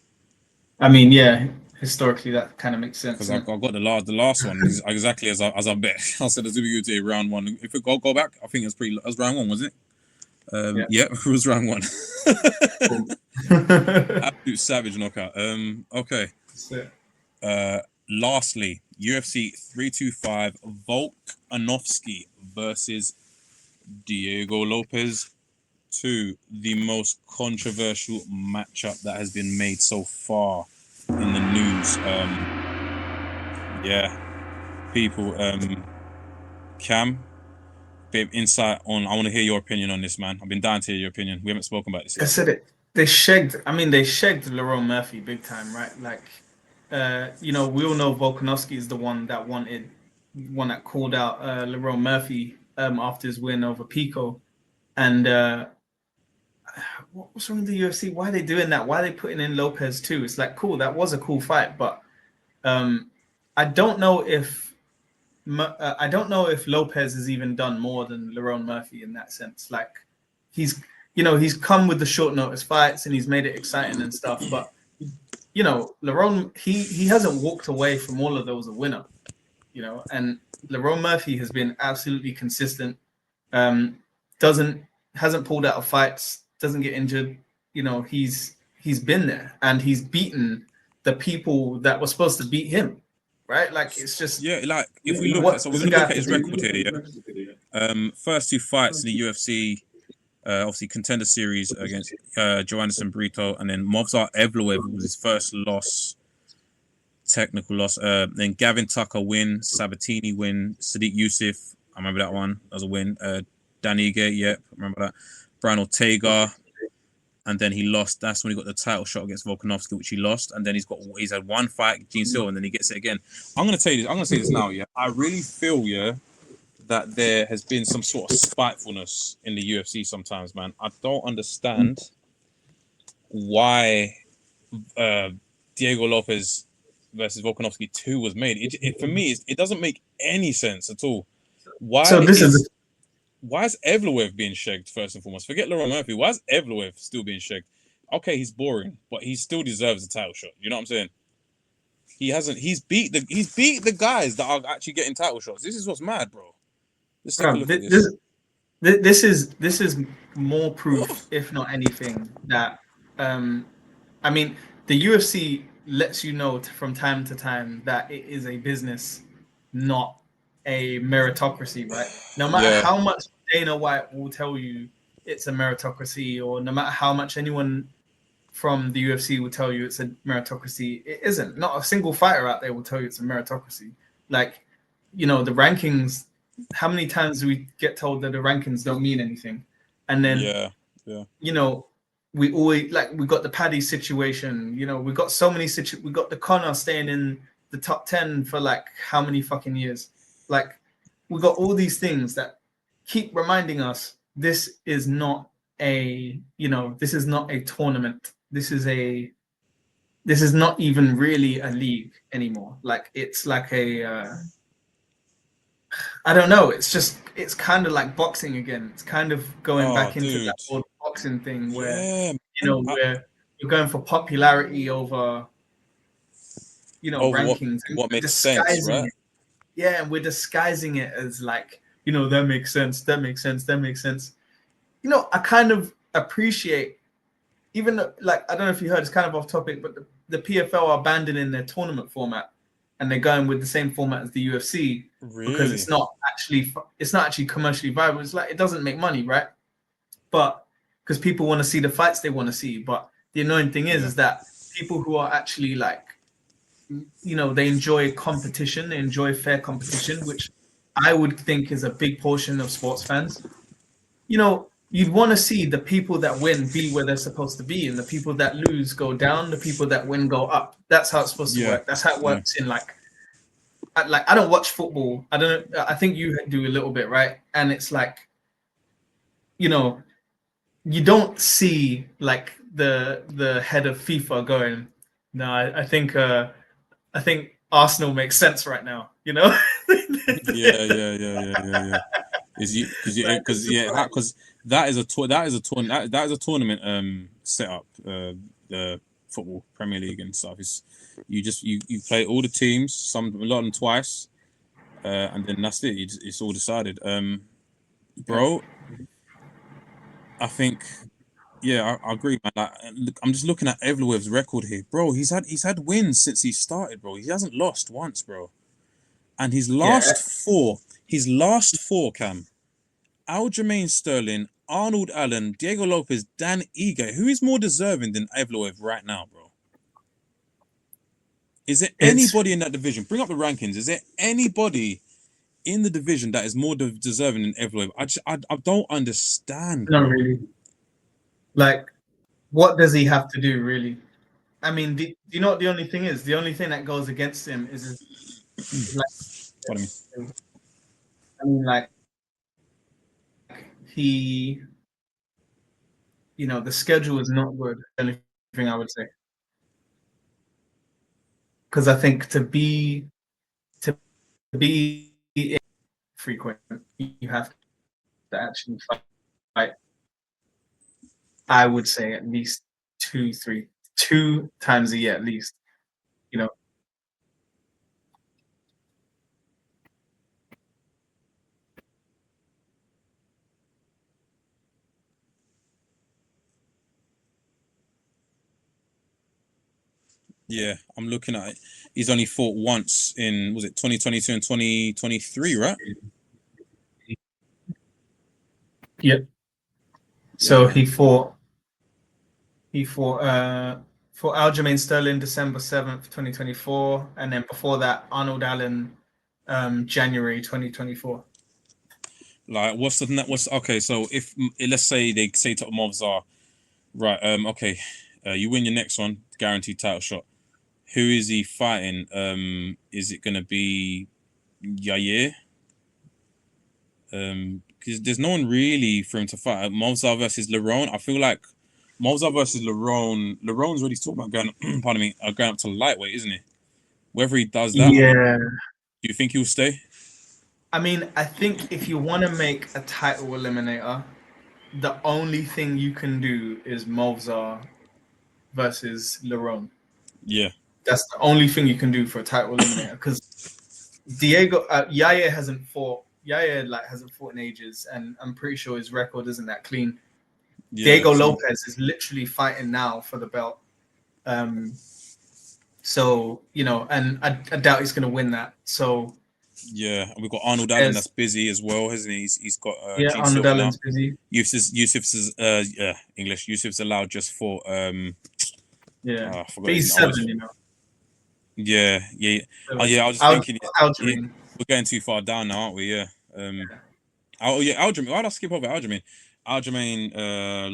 I mean, yeah, historically that kind of makes sense. Because I got the last one exactly as I bet. I said Arteba Guti round 1. If we go back, I think it was round 1, was it? Yeah, it was round 1. Absolute savage knockout. Okay. Lastly, UFC 325 Volkanovski versus Diego Lopez, 2, the most controversial matchup that has been made so far in the news. People, Cam, bit of insight on. I want to hear your opinion on this, man. I've been dying to hear your opinion. We haven't spoken about this yet. I said it. They shagged Lerone Murphy big time, right? Like, we all know Volkanovski is the one that called out Lerone Murphy after his win over Pico. And what's wrong with the UFC? Why are they doing that? Why are they putting in Lopez too? It's like, cool, that was a cool fight, but I don't know if Lopez has even done more than Lerone Murphy in that sense. Like, he's come with the short notice fights and he's made it exciting and stuff, but Lerone, he hasn't walked away from all of those a winner, and Lerone Murphy has been absolutely consistent. Hasn't pulled out of fights, doesn't get injured. He's been there and he's beaten the people that were supposed to beat him, right? Like, it's just like if we look at his record here, first 2 fights in the UFC, obviously contender series against Joanderson Brito, and then Movsar Evloev was his first loss, technical loss. Then Gavin Tucker win, Sabatini win, Sadiq Youssef, I remember that one, that was a win. Daniga, yep, remember that. Brian Ortega, and then he lost. That's when he got the title shot against Volkanovski, which he lost. And then he's had 1 fight, Gene Silva, and then he gets it again. I'm gonna say this now, yeah. I really feel, that there has been some sort of spitefulness in the UFC sometimes, man. I don't understand why Diego Lopez versus Volkanovski 2 was made. It for me, it doesn't make any sense at all. Why is Evloev being shagged first and foremost? Forget Lerone Murphy. Why is Evloev still being shagged? Okay, he's boring, but he still deserves a title shot. You know what I'm saying? He's beat the guys that are actually getting title shots. This is what's mad, bro. Let's take a look at this. This is more proof, if not anything, that the UFC lets you know from time to time that it is a business, not a meritocracy, right? No matter how much Dana White will tell you it's a meritocracy, or no matter how much anyone from the UFC will tell you it's a meritocracy. It isn't. Not a single fighter out there will tell you it's a meritocracy. Like, the rankings. How many times do we get told that the rankings don't mean anything? And then, we always we got the Paddy situation. We got so many we got the Conor staying in the top 10 for how many fucking years. We got all these things that keep reminding us this is not a this is not a tournament. This is not even really a league anymore. It's like a I don't know. It's kind of like boxing again. It's kind of going back into that old boxing thing where where you're going for popularity over rankings. What makes sense, right? Yeah, and we're disguising it as that makes sense. That makes sense. That makes sense. I kind of appreciate, even I don't know if you heard, it's kind of off topic, but the PFL are abandoning their tournament format, and they're going with the same format as the UFC because it's not actually commercially viable. It's it doesn't make money, right? But because people want to see the fights they want to see. But the annoying thing is that people who are actually they enjoy competition, they enjoy fair competition, which I would think is a big portion of sports fans. You'd want to see the people that win be where they're supposed to be, and the people that lose go down, the people that win go up. That's how it's supposed to work. That's how it works in I don't watch football. I think you do a little bit, right? And it's you don't see the head of FIFA going, no, I think Arsenal makes sense right now, Yeah. Because that is a tournament setup, the football Premier League and stuff. It's you play all the teams, a lot of them twice, and then that's it. It's all decided. Bro, I think. Yeah, I agree, man. I'm just looking at Evloev's record here, bro. He's had wins since he started, bro. He hasn't lost once, bro. And his last four, Cam, Aljamain Sterling, Arnold Allen, Diego Lopez, Dan Ige. Who is more deserving than Evloev right now, bro? Is there anybody in that division? Bring up the rankings. Is there anybody in the division that is more deserving than Evloev? I don't understand. Not really. What does he have to do, really? I mean, do you know what the only thing is? The only thing that goes against him is what do you mean? He, the schedule is not good. The only thing I would say, because I think to be frequent, you have to actually fight. I would say at least 2 times a year, at least. Yeah, I'm looking at it. He's only fought once in, was it 2022 and 2023, right? Yep. So he fought for Aljamain Sterling December 7th, 2024, and then before that Arnold Allen January 2024. Okay, so if let's say they say to Movzar, right, okay, you win your next one, guaranteed title shot. Who is he fighting? Is it gonna be Yair? Because there's no one really for him to fight. Movzar versus Lerone. I feel like Movzar versus Lerone. Lerone's already talking about going. Pardon me, going up to lightweight, isn't he? Whether he does that, yeah. Do you think he'll stay? I mean, I think if you want to make a title eliminator, the only thing you can do is Movzar versus Lerone. Yeah. That's the only thing you can do for a title eliminator, because Yair hasn't fought. Yair hasn't fought in ages, and I'm pretty sure his record isn't that clean. Yeah, Diego Lopez is literally fighting now for the belt. So and I doubt he's gonna win that. So yeah, and we've got Arnold Allen that's busy as well, hasn't he? He's got Arnold Allen's busy. Yusuf's English. Yusuf Zalal just fought Yeah, I but forgot his he's name. 7, you know. Yeah. Oh, So, yeah. I was just thinking, Aljamain. we're getting too far down now, aren't we? Yeah. Oh yeah, Aljamain. Why did I skip over Aljamain? Aljamain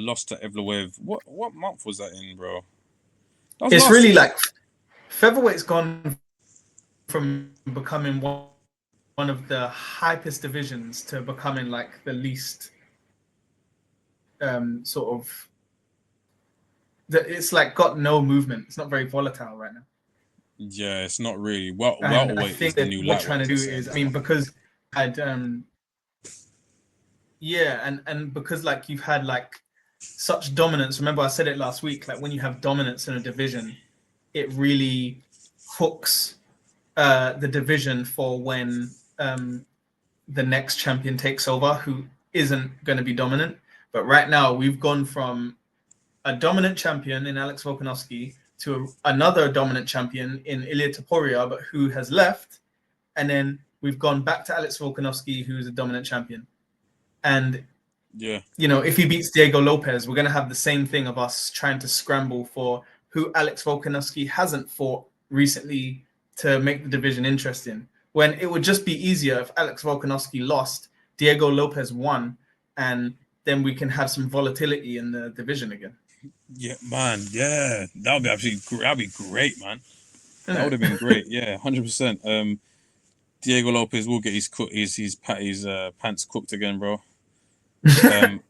lost to Evloev. What month was that in, bro? That was It's last really year. like featherweight's gone from becoming one of the hypest divisions to becoming like the least sort of. It's like got no movement. It's not very volatile right now. Yeah, it's not really. And I Welterweight is think the that new what they're trying lightweight, to as I do say. is, I mean, because had yeah, and because like you've had like such dominance. Remember, I said it last week. Like when you have dominance in a division, it really hooks the division for when the next champion takes over, who isn't going to be dominant. But right now, we've gone from a dominant champion in Alex Volkanovski to another dominant champion in Ilia Topuria, but who has left, and then we've gone back to Alex Volkanovski, who's a dominant champion. And Yeah. you know, if he beats Diego Lopez, we're going to have the same thing of us trying to scramble for who Alex Volkanovski hasn't fought recently to make the division interesting. When it would just be easier if Alex Volkanovski lost, Diego Lopez won, and then we can have some volatility in the division again. Yeah, man. Yeah, that would be absolutely. That'd be great, man. That would have Isn't been great. Yeah, 100%. Diego Lopez will get his pants cooked again, bro. Um,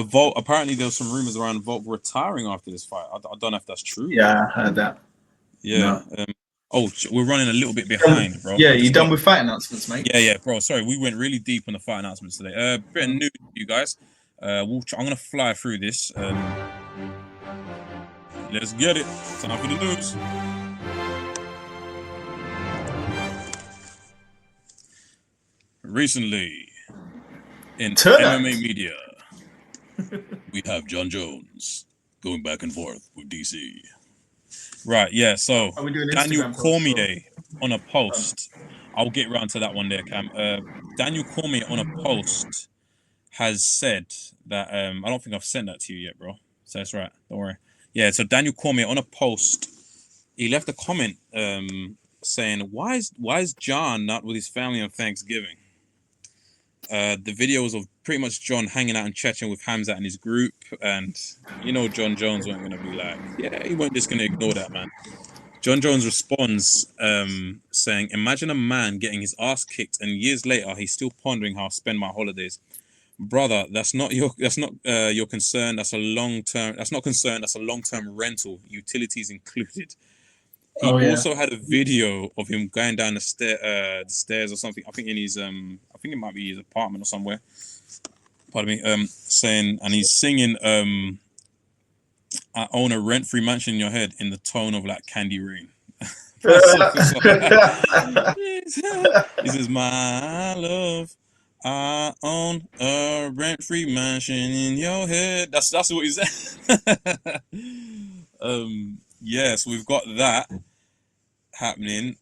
Volt. Apparently, there was some rumors around Volt retiring after this fight. I don't know if that's true. Yeah, I heard that. Yeah. No. We're running a little bit behind, bro. Yeah, I'm you just done gonna. with fight announcements, mate? Yeah, bro. Sorry, we went really deep on the fight announcements today. Bit of news, you guys. I'm gonna fly through this. Let's get it. Time for the news. Recently, in Tonight. MMA media, we have John Jones going back and forth with DC. Right, yeah. So Are we doing Daniel Instagram posts? Cormier on a post. I'll get round to that one there, Cam. Daniel Cormier on a post has said that I don't think I've sent that to you yet, bro. So that's right. Don't worry. Yeah. So Daniel Cormier on a post, he left a comment saying, "Why is John not with his family on Thanksgiving?" The videos of pretty much John hanging out and chatting with Hamza and his group, and you know John Jones weren't gonna be like, yeah, he weren't just gonna ignore that, man. John Jones responds saying, "Imagine a man getting his ass kicked, and years later he's still pondering how I spend my holidays, brother. That's not your concern. That's a long term. That's not concern. That's a long term rental, utilities included." He also had a video of him going down the stairs or something. I think in his I think it might be his apartment or somewhere. Pardon me. Saying, and he's singing "I own a rent-free mansion in your head" in the tone of like Candy Rain. He says, "My love, I own a rent-free mansion in your head." That's what he said. Yeah, so we've got that happening.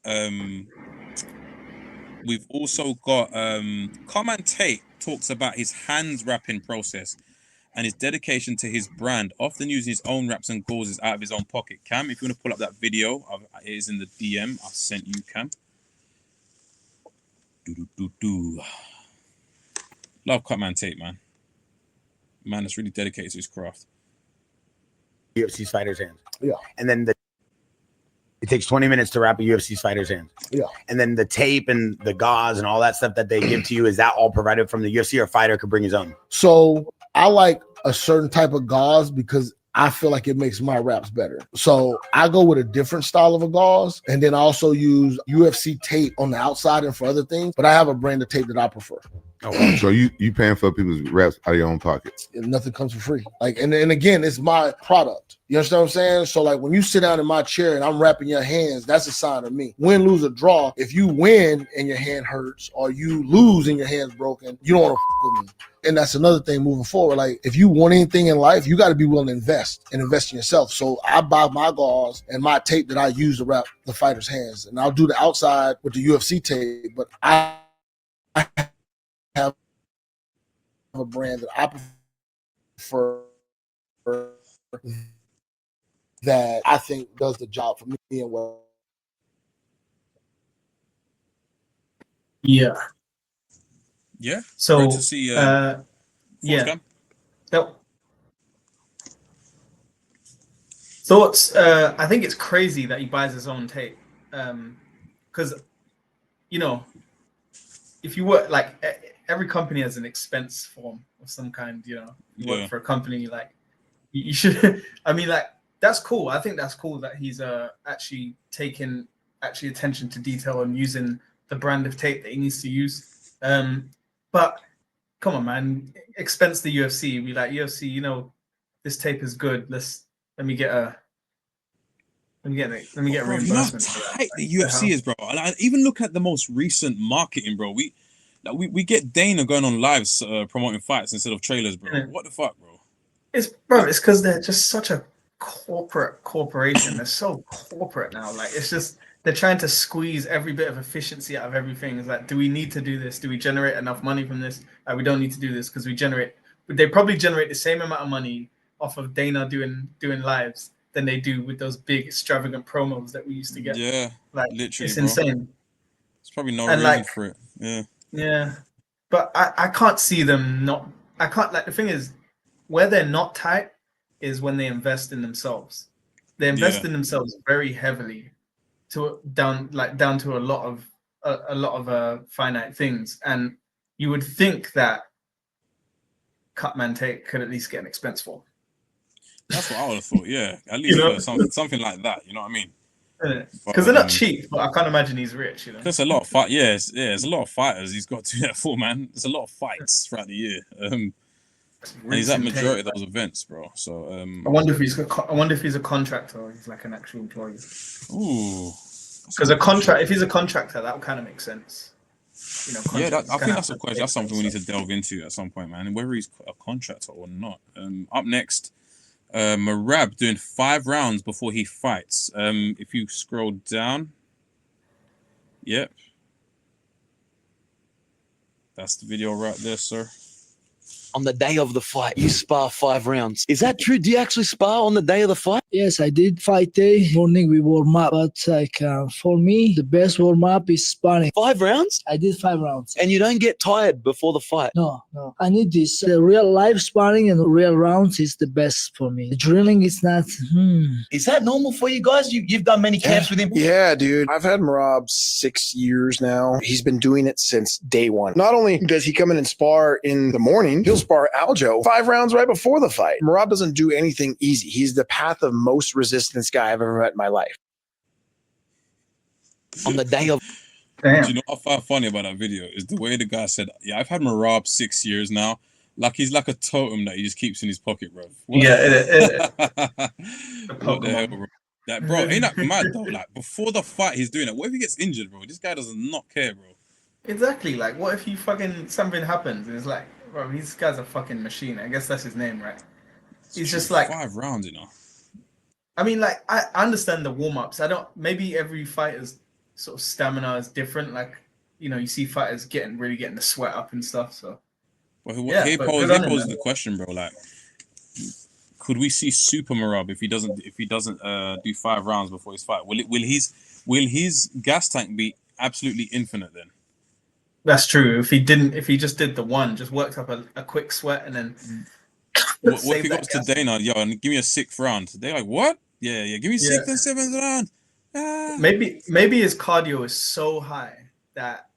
We've also got Common Tate talks about his hands wrapping process and his dedication to his brand, often using his own wraps and gauzes out of his own pocket. Cam, if you want to pull up that video, it is in the DM I sent you, Cam. Love Cutman Tate, man. Man that's really dedicated to his craft. UFC's fighter's hands. Yeah. And then it takes 20 minutes to wrap a UFC's fighter's hands. Yeah. And then the tape and the gauze and all that stuff that they give to you, is that all provided from the UFC, or a fighter could bring his own? So I like a certain type of gauze because I feel like it makes my wraps better. So I go with a different style of a gauze, and then I also use UFC tape on the outside and for other things, but I have a brand of tape that I prefer. Oh, so you paying for people's wraps out of your own pocket? And nothing comes for free. Like, and again, it's my product. You understand what I'm saying? So like when you sit down in my chair and I'm wrapping your hands, that's a sign of me. Win, lose, or draw. If you win and your hand hurts, or you lose and your hand's broken, you don't want to with me. And that's another thing moving forward. Like if you want anything in life, you got to be willing to invest in yourself. So I buy my gauze and my tape that I use to wrap the fighter's hands, and I'll do the outside with the UFC tape. But I have a brand that I prefer that I think does the job for me and what. Yeah. Yeah. So, Great to see. yeah. Cam. That, thoughts. I think it's crazy that he buys his own tape. Because, you know, if you work like every company has an expense form of some kind, you know, you Yeah. work for a company, like you should. I mean, like that's cool. I think that's cool that he's actually taking actually attention to detail and using the brand of tape that he needs to use. But come on, man, expense the UFC. Be like, UFC, you know, this tape is good. Let me get a Bro, you know how reimbursement for that. tight the Like, the UFC hell? is, bro. And even look at the most recent marketing, bro. We get Dana going on lives promoting fights instead of trailers, bro. Yeah. What the fuck, bro? It's because they're just such a corporation. They're so corporate now. Like it's just they're trying to squeeze every bit of efficiency out of everything. It's like, do we need to do this? Do we generate enough money from this? We don't need to do this because they probably generate the same amount of money off of Dana doing lives than they do with those big extravagant promos that we used to get. Yeah, Like literally, it's bro. insane. There's probably no And reason like for it. Yeah. yeah, but I can't see them not. I can't like the thing is where they're not tight is when they invest in themselves. They invest Yeah. in themselves very heavily down to a lot of finite things, and you would think that Cutman Take could at least get an expense for. That's what I would have thought. Yeah, at least You know? for something like that. You know what I mean? Because they're not cheap, but I can't imagine he's rich. You know, There's a lot of fight. Yeah, it's a lot of fighters he's got to do that for, man. There's a lot of fights throughout the year. And he's at majority of those events, bro. So I wonder if he's a contractor or he's like an actual employee. ooh, Because if he's a contractor, that would kind of make sense. You know, yeah, I think that's a to question. pay That's something we need to himself. delve into at some point, man. Whether he's a contractor or not. Up next, Merab doing 5 rounds before he fights. If you scroll down, yep, that's the video right there, sir. On the day of the fight, you spar 5 rounds. Is that true? Do you actually spar on the day of the fight? Yes, I did fight day. Morning we warm up, but for me, the best warm up is sparring. 5 rounds? I did 5 rounds. And you don't get tired before the fight? No. I need this. The real life sparring and real rounds is the best for me. The drilling is not. Is that normal for you guys? You've done many camps with him? Yeah, dude. I've had Merab 6 years now. He's been doing it since day one. Not only does he come in and spar in the morning, he'll spar Aljo 5 rounds right before the fight. Merab doesn't do anything easy. He's the path of most resistance guy I've ever met in my life. On the day of... Damn. Do you know what I find funny about that video is the way the guy said, "Yeah, I've had Merab 6 years now." Like he's like a totem that he just keeps in his pocket, bro. What the hell, bro? That bro, ain't that mad though? Like before the fight, he's doing it. What if he gets injured, bro? This guy does not care, bro. Exactly. Like, what if something happens? And it's like, bro, this guy's a fucking machine. I guess that's his name, right? He's just like 5 rounds, you know. I mean, like, I understand the warm-ups. Maybe every fighter's sort of stamina is different. Like, you know, you see fighters really getting the sweat up and stuff. So, Well, yeah, he but poses good on him, the question, bro. Like, could we see Super Merab if he doesn't do 5 rounds before his fight? Will his gas tank be absolutely infinite then? that's true. If he just did the one, just worked up a quick sweat and then. What if he goes to Dana, yo, and give me a 6th round? They're like, what? Yeah, give me 6th and 7th round. Ah. Maybe his cardio is so high that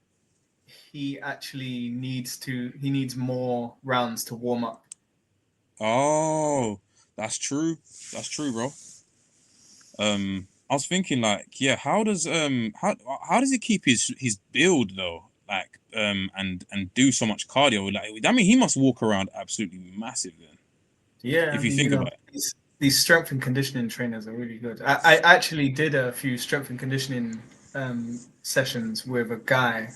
he actually needs more rounds to warm up. Oh, that's true. That's true, bro. I was thinking, like, yeah, how does he keep his build though? Like, and do so much cardio? Like, I mean, he must walk around absolutely massive then. Yeah, If you think about it. These strength and conditioning trainers are really good. I actually did a few strength and conditioning sessions with a guy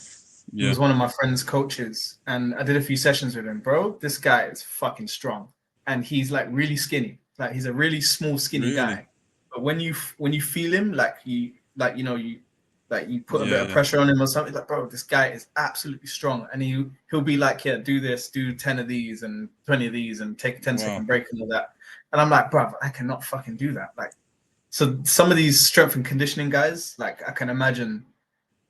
who was one of my friend's coaches, and I did a few sessions with him. Bro, this guy is fucking strong, and he's like really skinny. Like he's a really small, skinny guy. But when you feel him, you put a bit of pressure on him or something. Like, bro, this guy is absolutely strong, and he'll be like, yeah, do this, do 10 of these and 20 of these, and take a 10-second break and all that. And I'm like, bro, I cannot fucking do that. Like, So some of these strength and conditioning guys, like I can imagine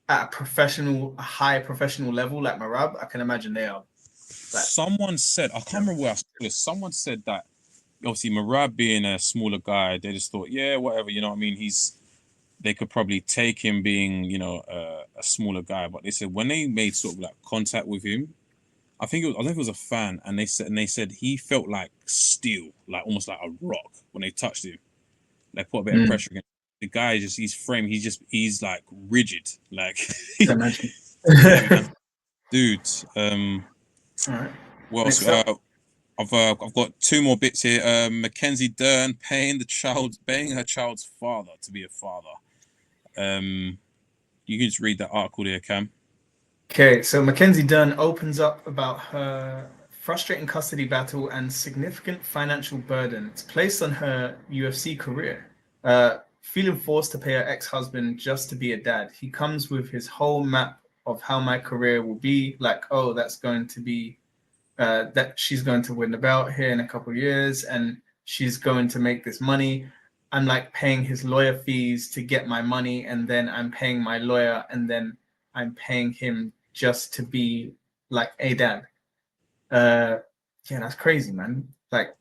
at a high professional level, like Marab, I can imagine they are. Like, Someone said, I can't remember where I saw this. Someone said that obviously Marab being a smaller guy, they just thought, yeah, whatever, you know what I mean? They could probably take him being, you know, a smaller guy. But they said when they made sort of like contact with him, I don't know if it was a fan, and they said he felt like steel, like almost like a rock when they touched him. Like put a bit of pressure against the guy. Just his frame, he's like rigid, like imagine. dude. All right. Well, I've got two more bits here. Mackenzie Dern paying her child's father to be a father. You can just read that article there, Cam. Okay, so Mackenzie Dern opens up about her frustrating custody battle and significant financial burden it's placed on her UFC career. Feeling forced to pay her ex-husband just to be a dad. He comes with his whole map of how my career will be. Like, oh, that's going to be that she's going to win the belt here in a couple of years, and she's going to make this money. I'm like paying his lawyer fees to get my money, and then I'm paying my lawyer, and then I'm paying him just to be like a dad. Yeah, that's crazy, man. Like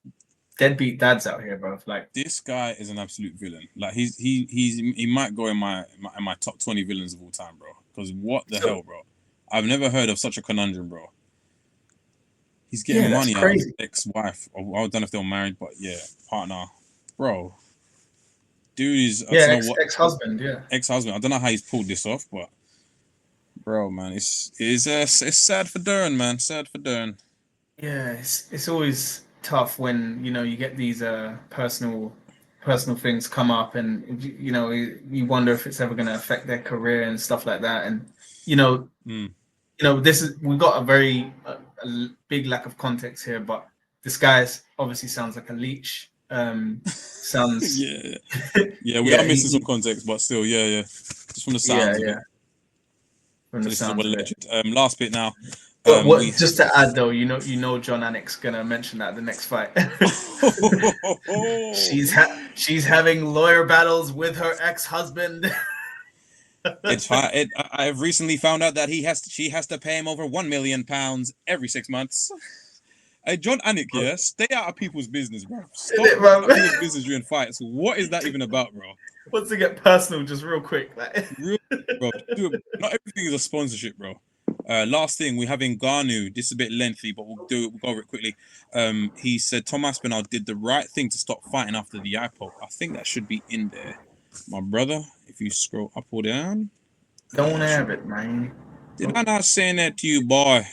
deadbeat dads out here, bro. Like this guy is an absolute villain. Like he might go in my top 20 villains of all time, bro. Because what the hell, bro? I've never heard of such a conundrum, bro. He's getting money out of his ex-wife. I don't know if they were married, but yeah, partner, bro. Dude is ex-husband, yeah. Ex-husband. I don't know how he's pulled this off, but bro, man, it's sad for Dern, man. Sad for Dern. Yeah, it's always tough when you get these personal things come up, and you wonder if it's ever going to affect their career and stuff like that. And we've got a very a big lack of context here, but this guy obviously sounds like a leech. Sounds yeah. We are missing some context, but still, yeah. Just from the sounds of it. From the sounds of it. Last bit now. Just to add though, John Anik's gonna mention that the next fight. she's having lawyer battles with her ex-husband. It's fine. I've recently found out that she has to pay him over £1 million every 6 months. Hey, John Anik, stay out of people's business, bro. Stop people's business during fights. What is that even about, bro? Wants to get personal, just real quick, like. Bro. Dude, not everything is a sponsorship, bro. Last thing, we have Ngannou. This is a bit lengthy, but we'll go over it quickly. He said Tom Aspinall did the right thing to stop fighting after the eye poke. I think that should be in there, my brother. If you scroll up or down, don't have it, man. Did I not say that to you, boy?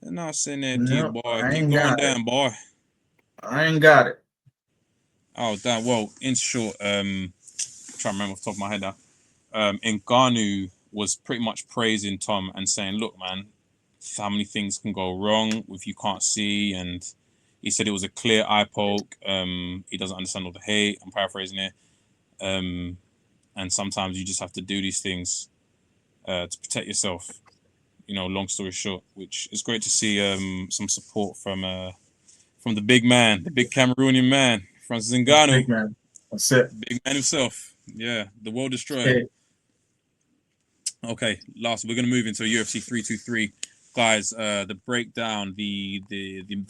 Did I not say that to you, boy? Keep going down, boy. I ain't got it. Oh, damn. Well, in short, I'm trying to remember off the top of my head now. Ngannou was pretty much praising Tom and saying, look, man, how many things can go wrong if you can't see? And he said it was a clear eye poke. He doesn't understand all the hate. I'm paraphrasing it. And sometimes you just have to do these things to protect yourself. Long story short, which is great to see some support from the big man, the big Cameroonian man, Francis Ngannou. Big man. That's it. Big man himself. Yeah, the world destroyer. Okay, last we're gonna move into UFC 323, guys. The breakdown, the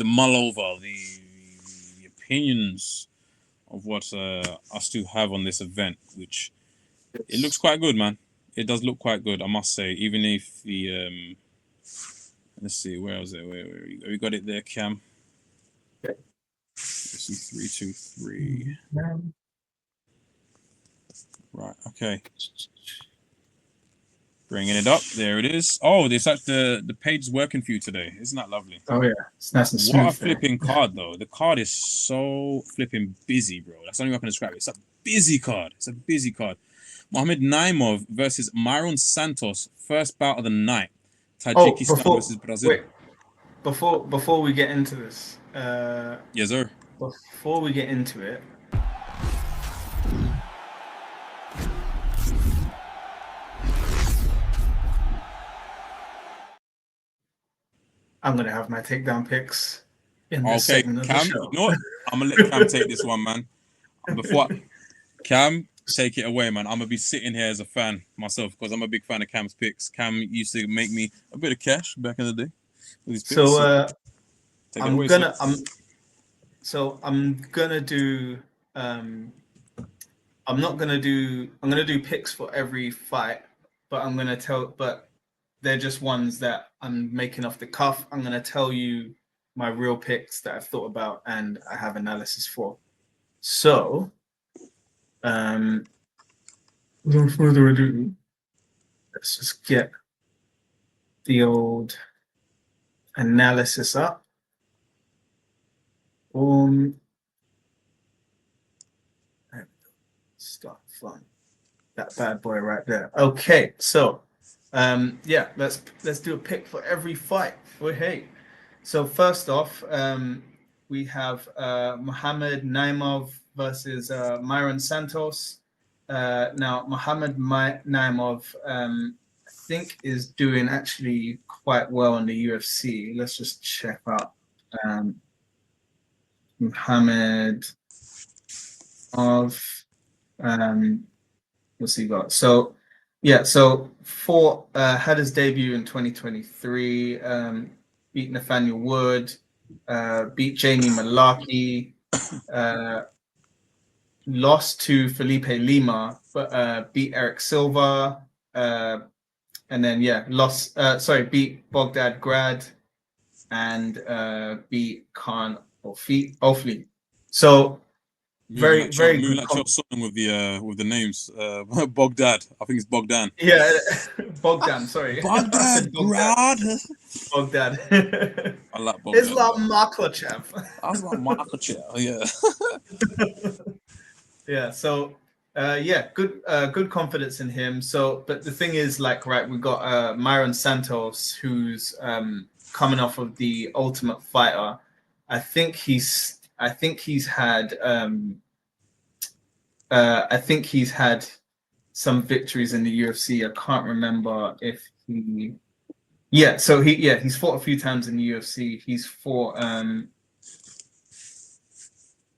mull over, the opinions of what us two have on this event, which it looks quite good, man. It does look quite good, I must say. Even if the let's see, where was it? Where we got it there, Cam? UFC 323. Right. Okay. Bringing it up. There it is. Oh, it's like the page is working for you today. Isn't that lovely? Oh yeah, it's nice and smooth. What a flipping card though. The card is so flipping busy, bro. That's the only way I can describe it. It's a busy card. It's a busy card. Mohamed Naimov versus Myron Santos, first bout of the night. Tajikistan versus Brazil. Wait, before we get into this, yes, sir. Before we get into it, I'm gonna have my takedown picks in this segment of the show. You know what? I'm gonna let Cam take this one, man. Cam, take it away, man. I'm gonna be sitting here as a fan myself because I'm a big fan of Cam's picks. Cam used to make me a bit of cash back in the day with his picks. So take it away, sir. I'm gonna do I'm gonna do picks for every fight, but they're just ones that I'm making off the cuff. I'm gonna tell you my real picks that I've thought about and I have analysis for. So, without further ado, let's just get the old analysis up. Start fun. That bad boy right there. Okay, so yeah, let's do a pick for every fight. Hey. So first off, we have Muhammad Naimov versus Myron Santos. Now, Muhammad Naimov, I think, is doing actually quite well in the UFC. Let's just check out Muhammad of what's he got? So yeah, so had his debut in 2023. Beat Nathaniel Wood, beat Jamie Malarkey, lost to Felipe Lima, but beat Eric Silva, and then beat Bogdad Grad, and beat Khan Ofli. So very good. Like your song with the names. Bogdad. I think it's Bogdan. Yeah, Bogdan. Sorry, Bogdad Grad. Bogdad. I like Bogdad. Islam Makhachev. Islam Makhachev. Yeah. Yeah. So, good confidence in him. So, but the thing is, like, right, we got Myron Santos, who's coming off of the Ultimate Fighter. I think he's had some victories in the UFC. I can't remember if he. Yeah, so he's fought a few times in the UFC. He's fought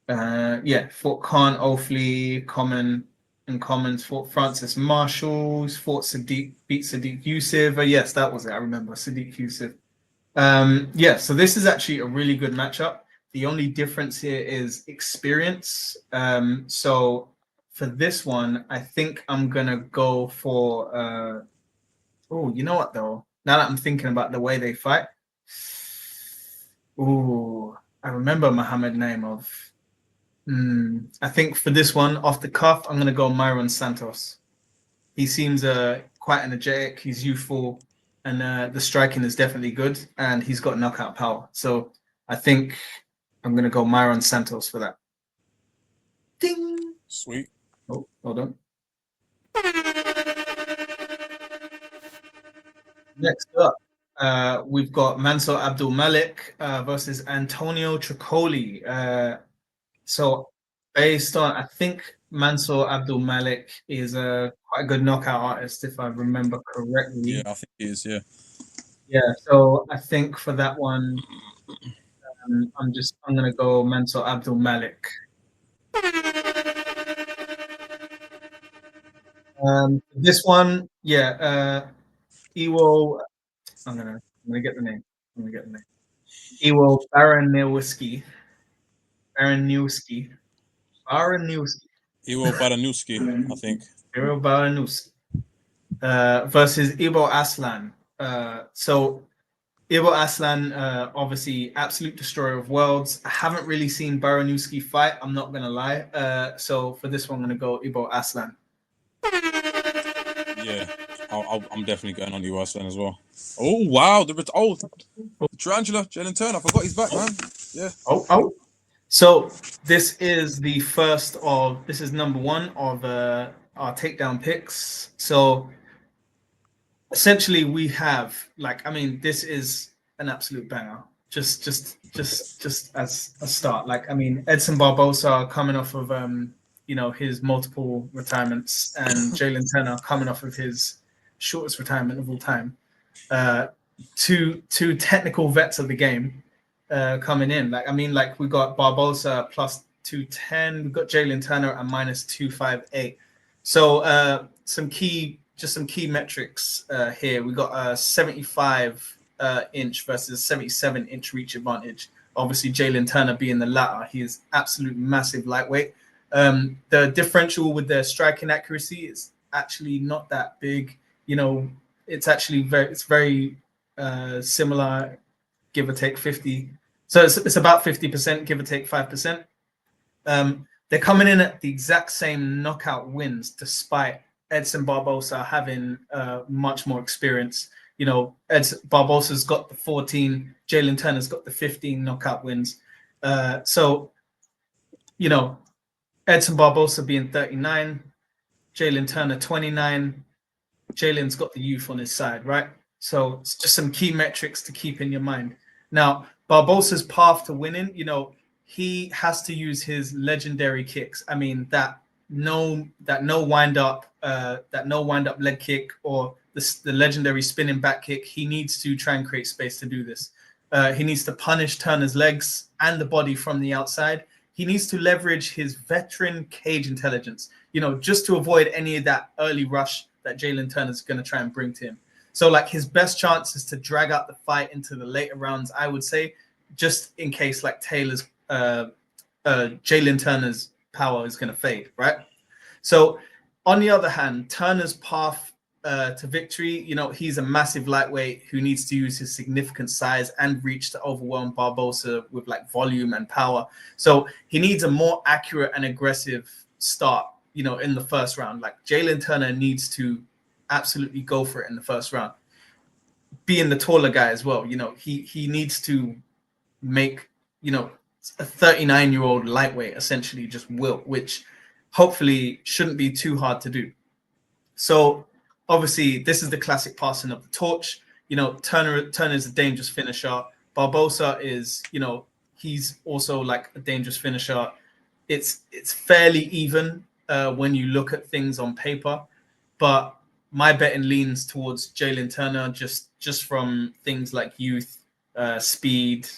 fought Khan Ofli, Commons, fought Francis Marshall, beat Sadiq Youssef. Yes, that was it. I remember Sadiq Youssef. So this is actually a really good matchup. The only difference here is experience. So for this one, I think I'm gonna go for you know what though? Now that I'm thinking about the way they fight. I remember Muhammad Naimov. I think for this one, off the cuff, I'm gonna go Myron Santos. He seems quite energetic, he's youthful, and the striking is definitely good, and he's got knockout power. So I think I'm gonna go Myron Santos for that. Ding. Sweet. Oh, hold on. Next up, we've got Mansour Abdul Malik versus Antonio Tricoli. So based on, I think Mansour Abdul Malik is quite a good knockout artist, if I remember correctly. Yeah, I think he is. Yeah. Yeah. So I think for that one, I'm gonna go Mansour Abdul Malik. This one, Iwo. I'm gonna get the name. Iwo Baranowski. Iwo Baranowski, I think. Iwo Baranowski versus Ibo Aslan. So Ibo Aslan, obviously absolute destroyer of worlds. I haven't really seen Baranowski fight, I'm not gonna lie. So for this one, I'm gonna go Ibo Aslan. Yeah, I'm definitely going on Ibo Aslan as well. Oh wow, the Tarantula, Jalen Turner. I forgot he's back, man. Yeah. Oh. So this is number one of our takedown picks. So essentially we have this is an absolute banger. Just as a start. Edson Barbosa coming off of his multiple retirements, and Jalen Turner coming off of his shortest retirement of all time. Two technical vets of the game coming in. We got Barbosa plus 210. We've got Jalen Turner at -258. So some key metrics here. We got a 75 inch versus 77-inch reach advantage. Obviously, Jalen Turner being the latter, he is absolute massive lightweight. The differential with their striking accuracy is actually not that big. You know, it's actually very similar, give or take 50. So it's about 50%, give or take 5%. They're coming in at the exact same knockout wins, despite Edson Barbosa having much more experience. You know, Barbosa's got the 14, Jalen Turner's got the 15 knockout wins. So, you know, Edson Barbosa being 39, Jalen Turner 29. Jalen's got the youth on his side, right? So it's just some key metrics to keep in your mind. Now, Barbosa's path to winning, you know, he has to use his legendary kicks. I mean, that no wind up leg kick or the legendary spinning back kick. He needs to try and create space to do this. He needs to punish Turner's legs and the body from the outside. He needs to leverage his veteran cage intelligence, you know, just to avoid any of that early rush that Jalen Turner's going to try and bring to him. So, like, his best chance is to drag out the fight into the later rounds, I would say, just in case, like, Jalen Turner's power is going to fade, right? So, on the other hand, Turner's path to victory, you know, he's a massive lightweight who needs to use his significant size and reach to overwhelm Barbosa with, like, volume and power. So, he needs a more accurate and aggressive start, you know, in the first round. Like, Jalen Turner needs to absolutely go for it in the first round. Being the taller guy as well, you know, he needs to make, you know, a 39-year-old lightweight essentially just wilt, which hopefully shouldn't be too hard to do. So obviously this is the classic passing of the torch. You know, Turner's a dangerous finisher. Barbosa is, you know, he's also like a dangerous finisher. It's fairly even when you look at things on paper, but my betting leans towards Jalen Turner just from things like youth, speed,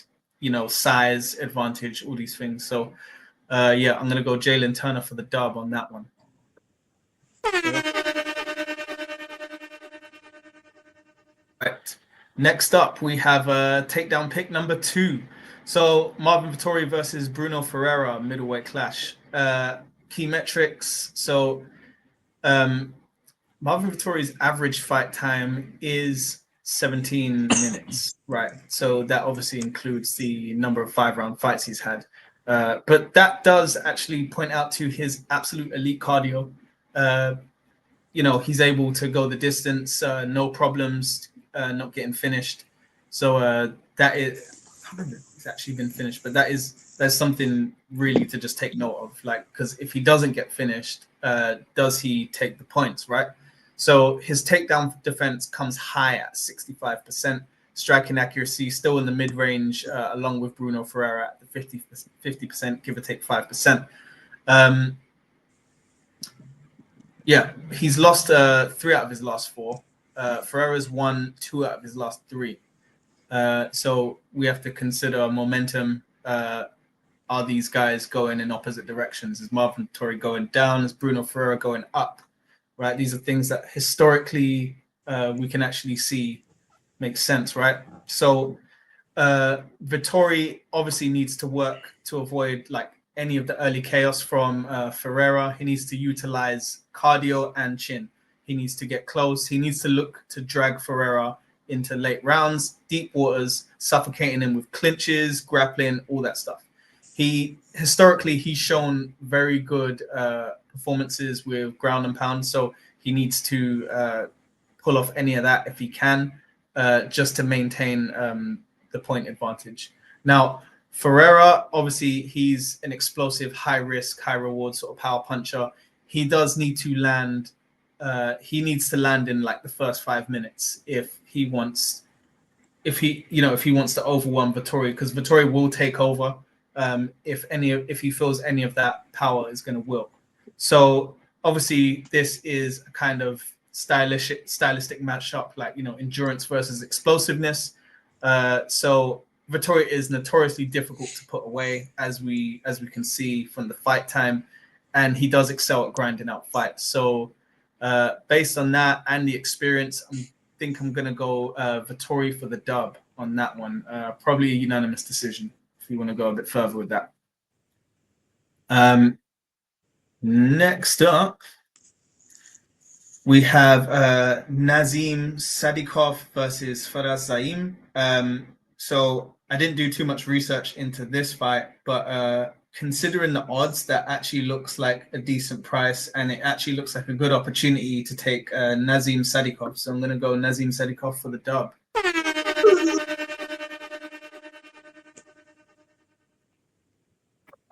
you know, size, advantage, all these things. So, yeah, I'm going to go Jalen Turner for the dub on that one. Right. Next up, we have takedown pick number 2. So Marvin Vettori versus Bruno Ferreira, middleweight clash. Key metrics. So Marvin Vettori's average fight time is 17 minutes, right? So that obviously includes the number of 5-round fights he's had. But that does actually point out to his absolute elite cardio. You know, he's able to go the distance, no problems, not getting finished. So that is, I don't know if it's actually been finished, but there's something really to just take note of. Like, because if he doesn't get finished, does he take the points, right? So his takedown defense comes high at 65%. Striking accuracy still in the mid-range, along with Bruno Ferreira at the 50%, give or take 5%. Yeah, he's lost 3 out of his last 4. Ferreira's won 2 out of his last 3. So we have to consider momentum. Are these guys going in opposite directions? Is Marvin Vettori going down? Is Bruno Ferreira going up? Right? These are things that historically we can actually see make sense, right? So Vettori obviously needs to work to avoid like any of the early chaos from Ferreira. He needs to utilize cardio and chin. He needs to get close. He needs to look to drag Ferreira into late rounds, deep waters, suffocating him with clinches, grappling, all that stuff. Historically, he's shown very good performances with ground and pound, so he needs to pull off any of that if he can, just to maintain the point advantage. Now, Ferreira, obviously, he's an explosive, high risk, high reward sort of power puncher. He does need to land. He needs to land in like the first 5 minutes if he wants to overwhelm Vettori, because Vettori will take over if he feels any of that power is going to wilt. So obviously this is a kind of stylistic matchup, like, you know, endurance versus explosiveness. So Vettori is notoriously difficult to put away, as we can see from the fight time, and he does excel at grinding out fights. So based on that and the experience, I think I'm gonna go Vettori for the dub on that one. Probably a unanimous decision if you want to go a bit further with that. Next up, we have Nazim Sadikov versus Faraz Zaim. So I didn't do too much research into this fight, but considering the odds, that actually looks like a decent price, and it actually looks like a good opportunity to take Nazim Sadikov. So I'm going to go Nazim Sadikov for the dub.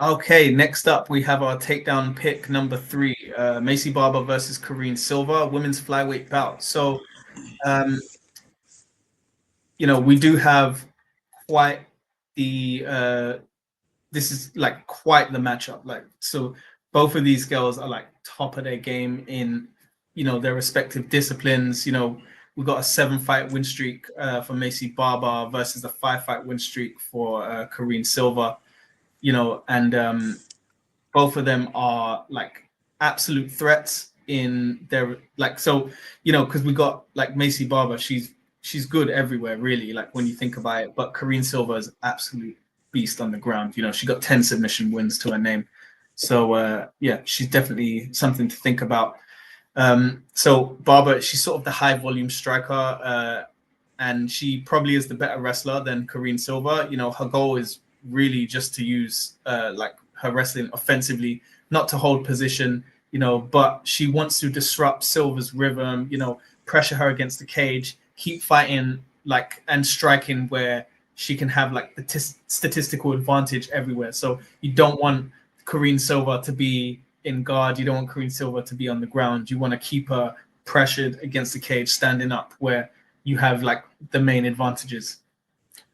Okay, next up we have our takedown pick number 3, Macy Barber versus Karine Silva, women's flyweight bout. So, we do have quite the this is like quite the matchup. Like, so both of these girls are like top of their game in their respective disciplines. We've got a 7-fight win streak for Macy Barber versus a 5-fight win streak for Karine Silva. And both of them are like absolute threats in their because we got like Macy Barber, she's good everywhere really, like when you think about it, but Karine Silva is absolute beast on the ground. She got 10 submission wins to her name, so she's definitely something to think about. So Barber, she's sort of the high volume striker, and she probably is the better wrestler than Karine Silva. Her goal is really just to use like her wrestling offensively, not to hold position, but she wants to disrupt Silva's rhythm, pressure her against the cage, keep fighting and striking where she can have like the statistical advantage everywhere. So you don't want Karine Silva to be in guard, you don't want Karine Silva to be on the ground, you want to keep her pressured against the cage, standing up where you have like the main advantages.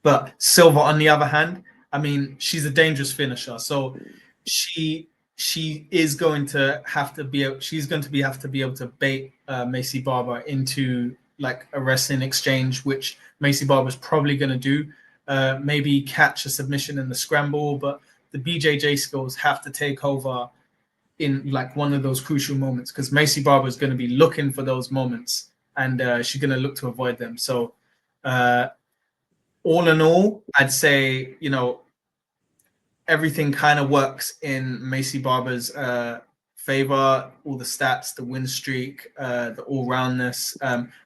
But Silva, on the other hand, I mean, she's a dangerous finisher. So she is going to have to be able to bait Macy Barber into like a wrestling exchange, which Macy Barber's probably going to do. Maybe catch a submission in the scramble, but the BJJ skills have to take over in like one of those crucial moments, because Macy Barber is going to be looking for those moments, and she's going to look to avoid them. So all in all, I'd say, everything kind of works in Macy Barber's favor. All the stats, the win streak, the all-roundness.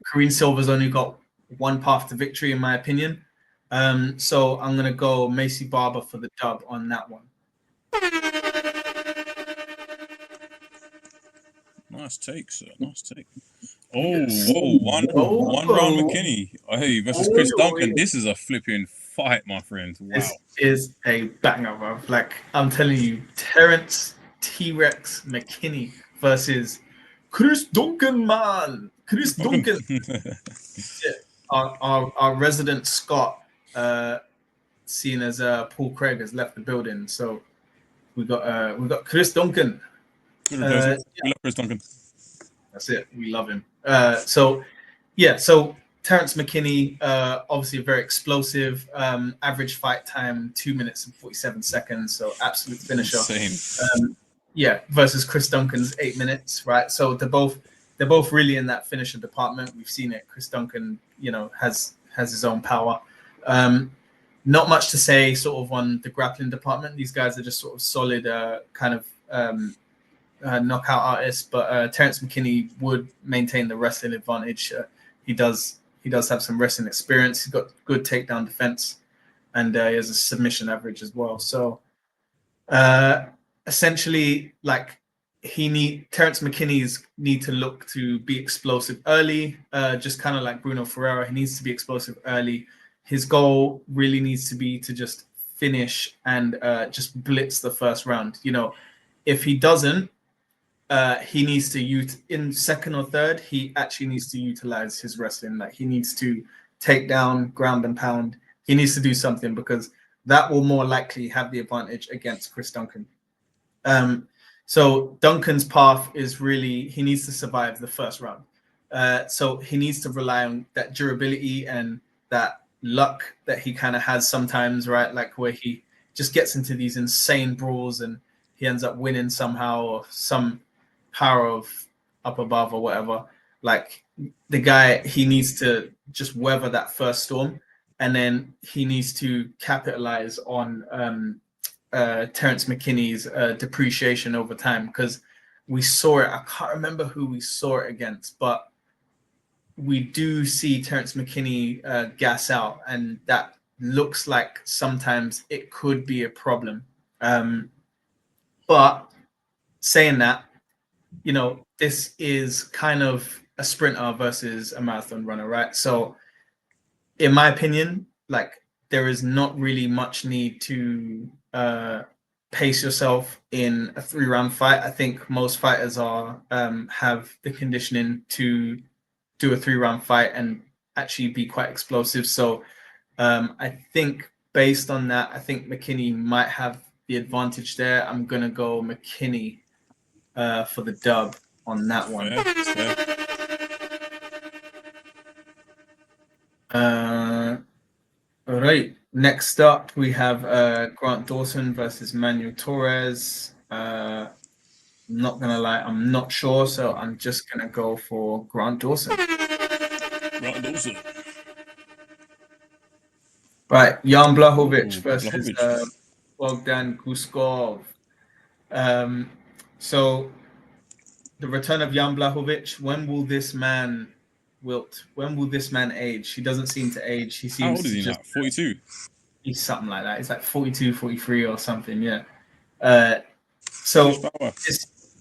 Karine Silva's only got one path to victory, in my opinion. So I'm going to go Macy Barber for the dub on that one. Nice take, sir. Nice take. One round McKinney. Hey, versus Chris Duncan. This is a flipping fight, my friend. Wow. This is a banger, bro. Like, I'm telling you, Terrence T-Rex McKinney versus Chris Duncan, man. Chris Duncan. Our resident Scot, seeing as Paul Craig has left the building. So we got Chris Duncan. We love Chris Duncan. That's it. We love him. So Terrence McKinney, obviously very explosive. Average fight time 2 minutes and 47 seconds. So absolute finisher. Same. Versus Chris Duncan's 8 minutes, right? So they're both really in that finisher department. We've seen it. Chris Duncan, has his own power. Not much to say sort of on the grappling department. These guys are just sort of solid knockout artists, but Terrence McKinney would maintain the wrestling advantage. He does have some wrestling experience. He's got good takedown defense, and he has a submission average as well. So essentially, like, Terrence McKinney's need to look to be explosive early, just kind of like Bruno Ferreira. He needs to be explosive early. His goal really needs to be to just finish and just blitz the first round. If he doesn't, he needs to in second or third, he actually needs to utilize his wrestling. Like, he needs to take down, ground and pound. He needs to do something, because that will more likely have the advantage against Chris Duncan. So Duncan's path is really, he needs to survive the first round. So he needs to rely on that durability and that luck that he kind of has sometimes, right? Like where he just gets into these insane brawls and he ends up winning somehow, or some power of up above or whatever. Like the guy, he needs to just weather that first storm, and then he needs to capitalize on Terrence McKinney's depreciation over time, because we saw it. I can't remember who we saw it against, but we do see Terrence McKinney gas out, and that looks like sometimes it could be a problem. But saying that, you know, this is kind of a sprinter versus a marathon runner, right? So in my opinion, like there is not really much need to pace yourself in a 3-round fight. I think most fighters are have the conditioning to do a 3-round fight and actually be quite explosive. So I think based on that, I think McKinney might have the advantage there. I'm gonna go McKinney for the dub on that one. All right. Next up, we have Grant Dawson versus Manuel Torres. I'm not gonna lie, I'm not sure, so I'm just gonna go for Grant Dawson. Grant Dawson. Right, Jan Blachowicz Ooh, versus Blachowicz. Bogdan Guskov. So the return of Jan Blachowicz. When will this man wilt? When will this man age? He doesn't seem to age. He How seems old is to he now? just 42. he's something like that. He's like 42, 43 or something. Yeah. So Power.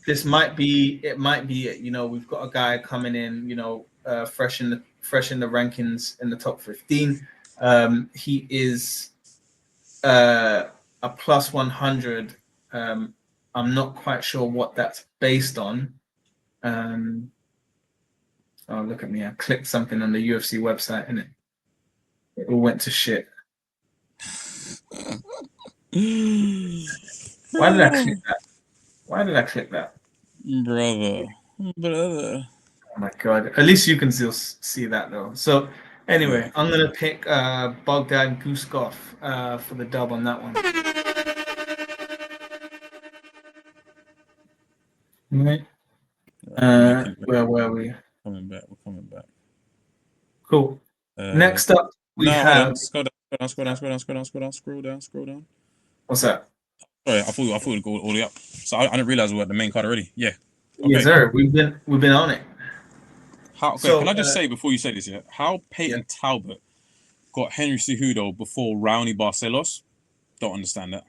this might be it. You know, we've got a guy coming in, you know, fresh in the rankings in the top 15. He is a plus 100. I'm not quite sure what that's based on. Oh, look at me. I clicked something on the UFC website and it all went to shit. Why did I click that? Why did I click that? Brother. Oh my god! At least you can still see that though. So anyway, I'm gonna pick Bogdan Guskov for the dub on that one. Right. Where were we? We're coming back. Cool. Next up, we have. Scroll down. What's that? Sorry, I thought we'd go all the way up. So I didn't realize we were at the main card already. Yeah. Okay. Yes, sir. We've been on it. Can I just say before you say this, how Peyton Talbot got Henry Cejudo before Raoni Barcelos? Don't understand that.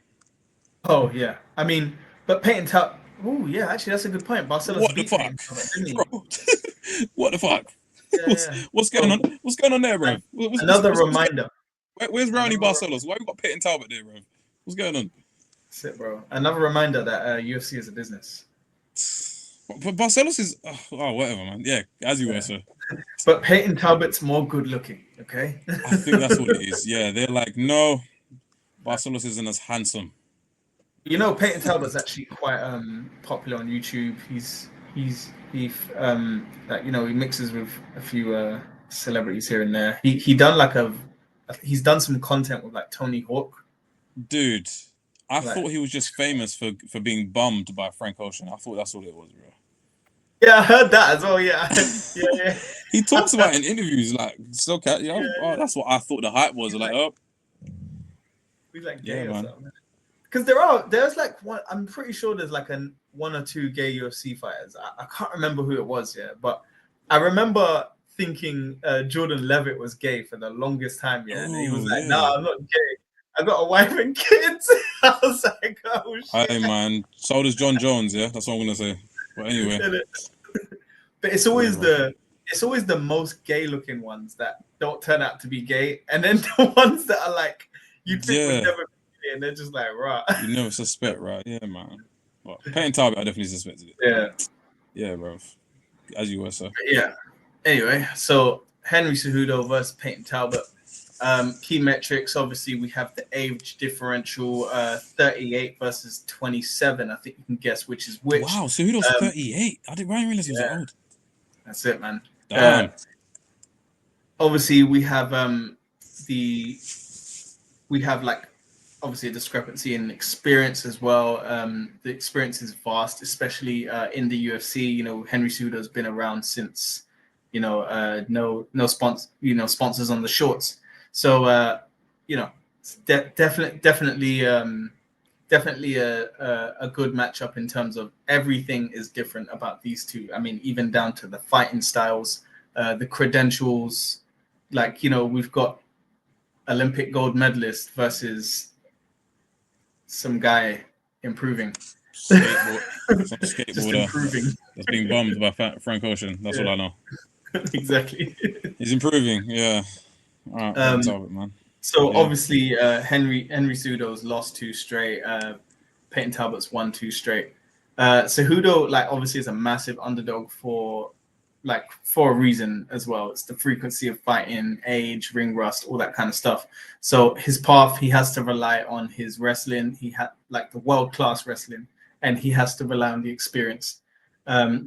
Oh yeah, I mean, but Peyton Talbot. Oh yeah, actually that's a good point. Barcelos. What the fuck, bro? What the fuck? Yeah. What's going on? What's going on there, bro? Another reminder. Where's Raoni Barcelos? Why we got Peyton Talbot there, bro? What's going on? That's it, bro. Another reminder that UFC is a business. But Barcelos is whatever, man. Yeah, as you were, sir. But Peyton Talbot's more good looking. Okay. I think that's what it is. Yeah, they're like, no, Barcelos isn't as handsome. You know, Peyton Talbot's actually quite popular on YouTube. He like, you know, he mixes with a few celebrities here and there. He's done some content with like Tony Hawk. Dude, I thought he was just famous for being bummed by Frank Ocean. I thought that's all it was, bro. Yeah, I heard that as well. Yeah, yeah. He talks about it in interviews like, so cat, that's what I thought the hype was. Like, oh, he's like gay or something. Because there's like one. I'm pretty sure there's like one or two gay UFC fighters. I can't remember who it was yet, but I remember thinking Jordan Levitt was gay for the longest time. Yeah, and he was like, "Nah, I'm not gay. I got a wife and kids." I was like, "Oh shit!" Hey man, so does John Jones. Yeah, that's what I'm gonna say. But anyway, but it's always the most gay looking ones that don't turn out to be gay, and then the ones that are like you think would never. And they're just like, right. You never suspect, right? Yeah, man. Well, Peyton Talbot, I definitely suspected it. Yeah. Yeah, bro. As you were, sir. Yeah. Anyway, so Henry Cejudo versus Peyton Talbot. Key metrics, obviously, we have the age differential, 38 versus 27. I think you can guess which is which. Wow, Cejudo's 38. I didn't realize he was that old. That's it, man. Damn. Obviously, we have we have like obviously a discrepancy in experience as well. The experience is vast, especially in the UFC. You know, Henry Cejudo's been around since, you know, sponsors on the shorts. So you know, definitely a good matchup in terms of everything is different about these two. I mean, even down to the fighting styles, the credentials. Like, you know, we've got Olympic gold medalist versus some guy improving. Some Just skateboarder improving. that's being bummed by Frank Ocean. That's all I know. Exactly. He's improving. Yeah. All right. Talbot, man. So Yeah. obviously, Henry Cejudo's lost 2 straight. Peyton Talbot's won 2 straight. Cejudo, like, obviously is a massive underdog for a reason as well. It's the frequency of fighting, age, ring rust, all that kind of stuff. So his path, he has to rely on his wrestling. He had like the world-class wrestling, and he has to rely on the experience.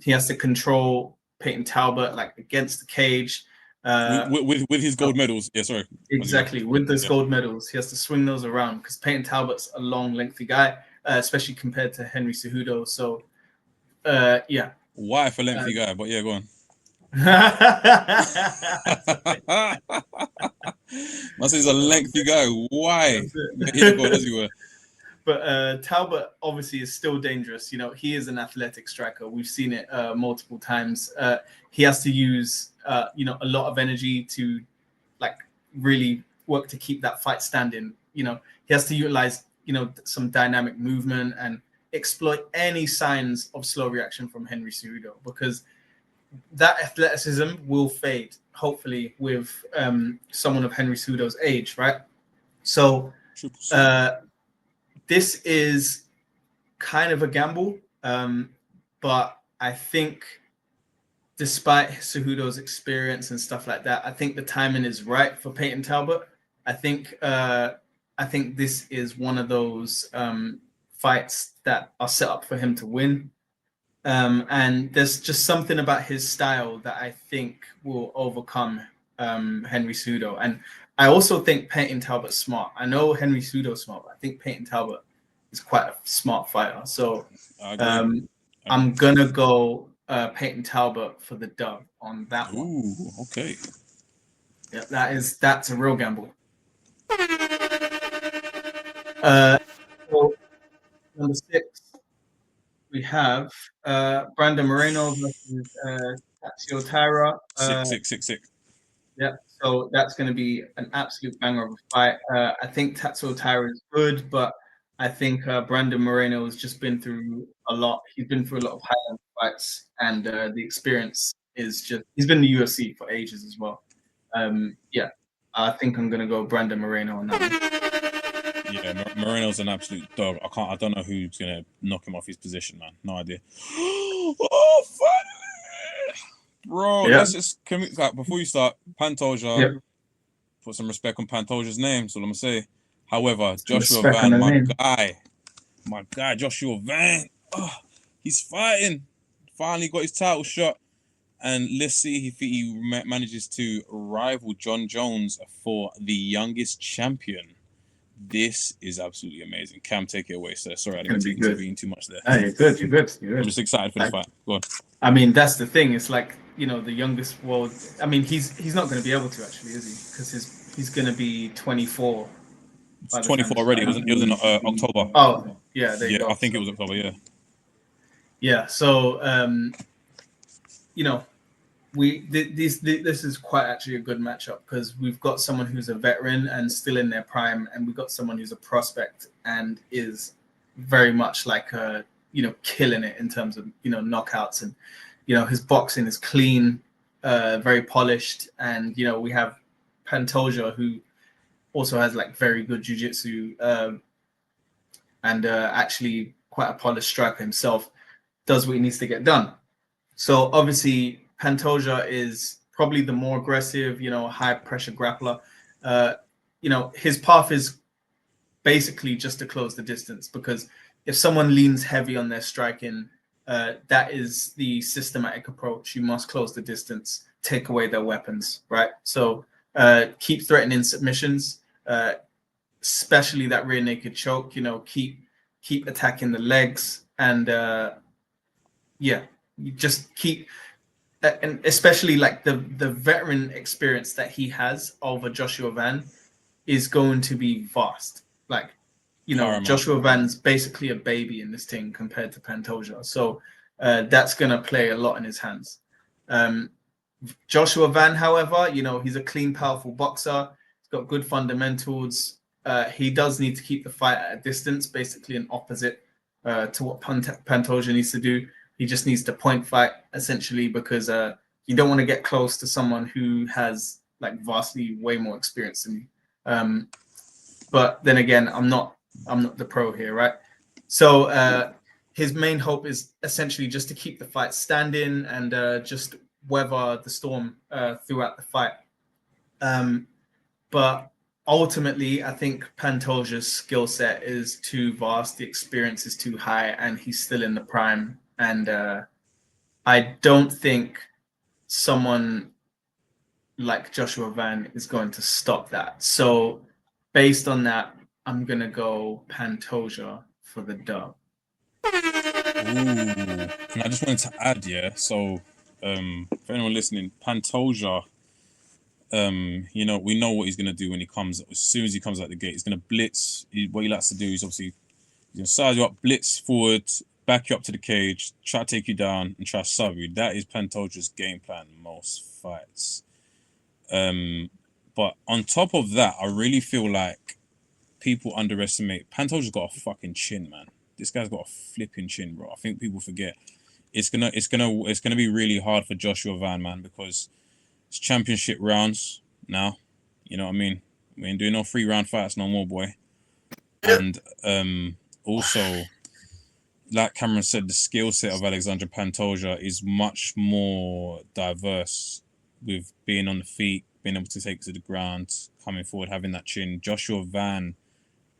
He has to control Peyton Talbot like against the cage. With his gold medals. Yeah, sorry. Exactly. With those gold medals, he has to swing those around because Peyton Talbot's a long, lengthy guy, especially compared to Henry Cejudo. So, yeah. Why for lengthy guy? But yeah, go on. Must say he's a lengthy guy. Why? Yeah, go on, as you were. But Talbot obviously is still dangerous. You know, he is an athletic striker. We've seen it multiple times. He has to use, you know, a lot of energy to like really work to keep that fight standing. You know, he has to utilize, you know, some dynamic movement and exploit any signs of slow reaction from Henry Cejudo, because that athleticism will fade, hopefully, with someone of Henry Cejudo's age, right? So this is kind of a gamble, but I think despite Cejudo's experience and stuff like that, I think the timing is right for Peyton Talbot. I think this is one of those fights that are set up for him to win. And there's just something about his style that I think will overcome Henry Cejudo. And I also think Peyton Talbot's smart. I know Henry Cejudo's smart, but I think Peyton Talbot is quite a smart fighter. So I'm gonna go Peyton Talbot for the dub on that one. Ooh, okay. Yeah, that's a real gamble. So number 6, we have Brandon Moreno versus Tatsuo Taira. Sick. Yeah, so that's going to be an absolute banger of a fight. I think Tatsuo Taira is good, but I think Brandon Moreno has just been through a lot. He's been through a lot of high-end fights, and the experience is just—he's been in the UFC for ages as well. Yeah, I think I'm going to go Brandon Moreno on that one. Yeah, Moreno's an absolute dog. I don't know who's gonna knock him off his position, man. No idea. Oh, finally, bro. Yeah. Let's just before you start, Pantoja. Put some respect on Pantoja's name. That's all I'm gonna say. However, Joshua Van, my guy, Joshua Van. Oh, he's fighting. Finally got his title shot, and let's see if he manages to rival John Jones for the youngest champion. This is absolutely amazing. Cam, take it away, sir. Sorry, I didn't mean to intervene too much there. You're good. I'm just excited for the fight. Go on. I mean, that's the thing. It's like, you know, the youngest world. I mean, he's not going to be able to actually, is he? Because he's going to be 24. It's 24 already. It was in October. Oh, yeah. There you go. I think it was October. Yeah. Yeah. So, you know, this is quite actually a good matchup because we've got someone who's a veteran and still in their prime, and we've got someone who's a prospect and is very much like killing it in terms of, you know, knockouts, and, you know, his boxing is clean, very polished, and, you know, we have Pantoja, who also has like very good jiu-jitsu and actually quite a polished striker himself, does what he needs to get done. So obviously Pantoja is probably the more aggressive, you know, high pressure grappler. You know, his path is basically just to close the distance, because if someone leans heavy on their striking, that is the systematic approach. You must close the distance, take away their weapons, right? So keep threatening submissions, especially that rear naked choke. You know, keep attacking the legs, and you just keep, and especially like the veteran experience that he has over Joshua Van is going to be vast. Like, you know, Paramount. Joshua Van's basically a baby in this thing compared to Pantoja, so that's gonna play a lot in his hands. Joshua Van, however, you know, he's a clean, powerful boxer. He's got good fundamentals. He does need to keep the fight at a distance, basically an opposite to what Pantoja needs to do. He just needs to point fight, essentially, because you don't want to get close to someone who has like vastly way more experience than you. But then again, I'm not the pro here, right? So his main hope is essentially just to keep the fight standing and just weather the storm throughout the fight. But ultimately, I think Pantoja's skill set is too vast, the experience is too high, and he's still in the prime. And I don't think someone like Joshua Van is going to stop that. So based on that, I'm going to go Pantoja for the dub. Ooh. And I just wanted to add, yeah. So, for anyone listening, Pantoja, you know, we know what he's gonna do when he comes. As soon as he comes out the gate, he's gonna blitz. What he likes to do is obviously he's gonna size you up, blitz forward, back you up to the cage, try to take you down, and try to sub you. That is Pantoja's game plan most fights. But on top of that, I really feel like people underestimate. Pantoja's got a fucking chin, man. This guy's got a flipping chin, bro. I think people forget. It's gonna be really hard for Joshua Van, man, because it's championship rounds now. You know what I mean? We ain't doing no 3-round fights no more, boy. And also, like Cameron said, the skill set of Alexandre Pantoja is much more diverse, with being on the feet, being able to take to the ground, coming forward, having that chin. Joshua Van,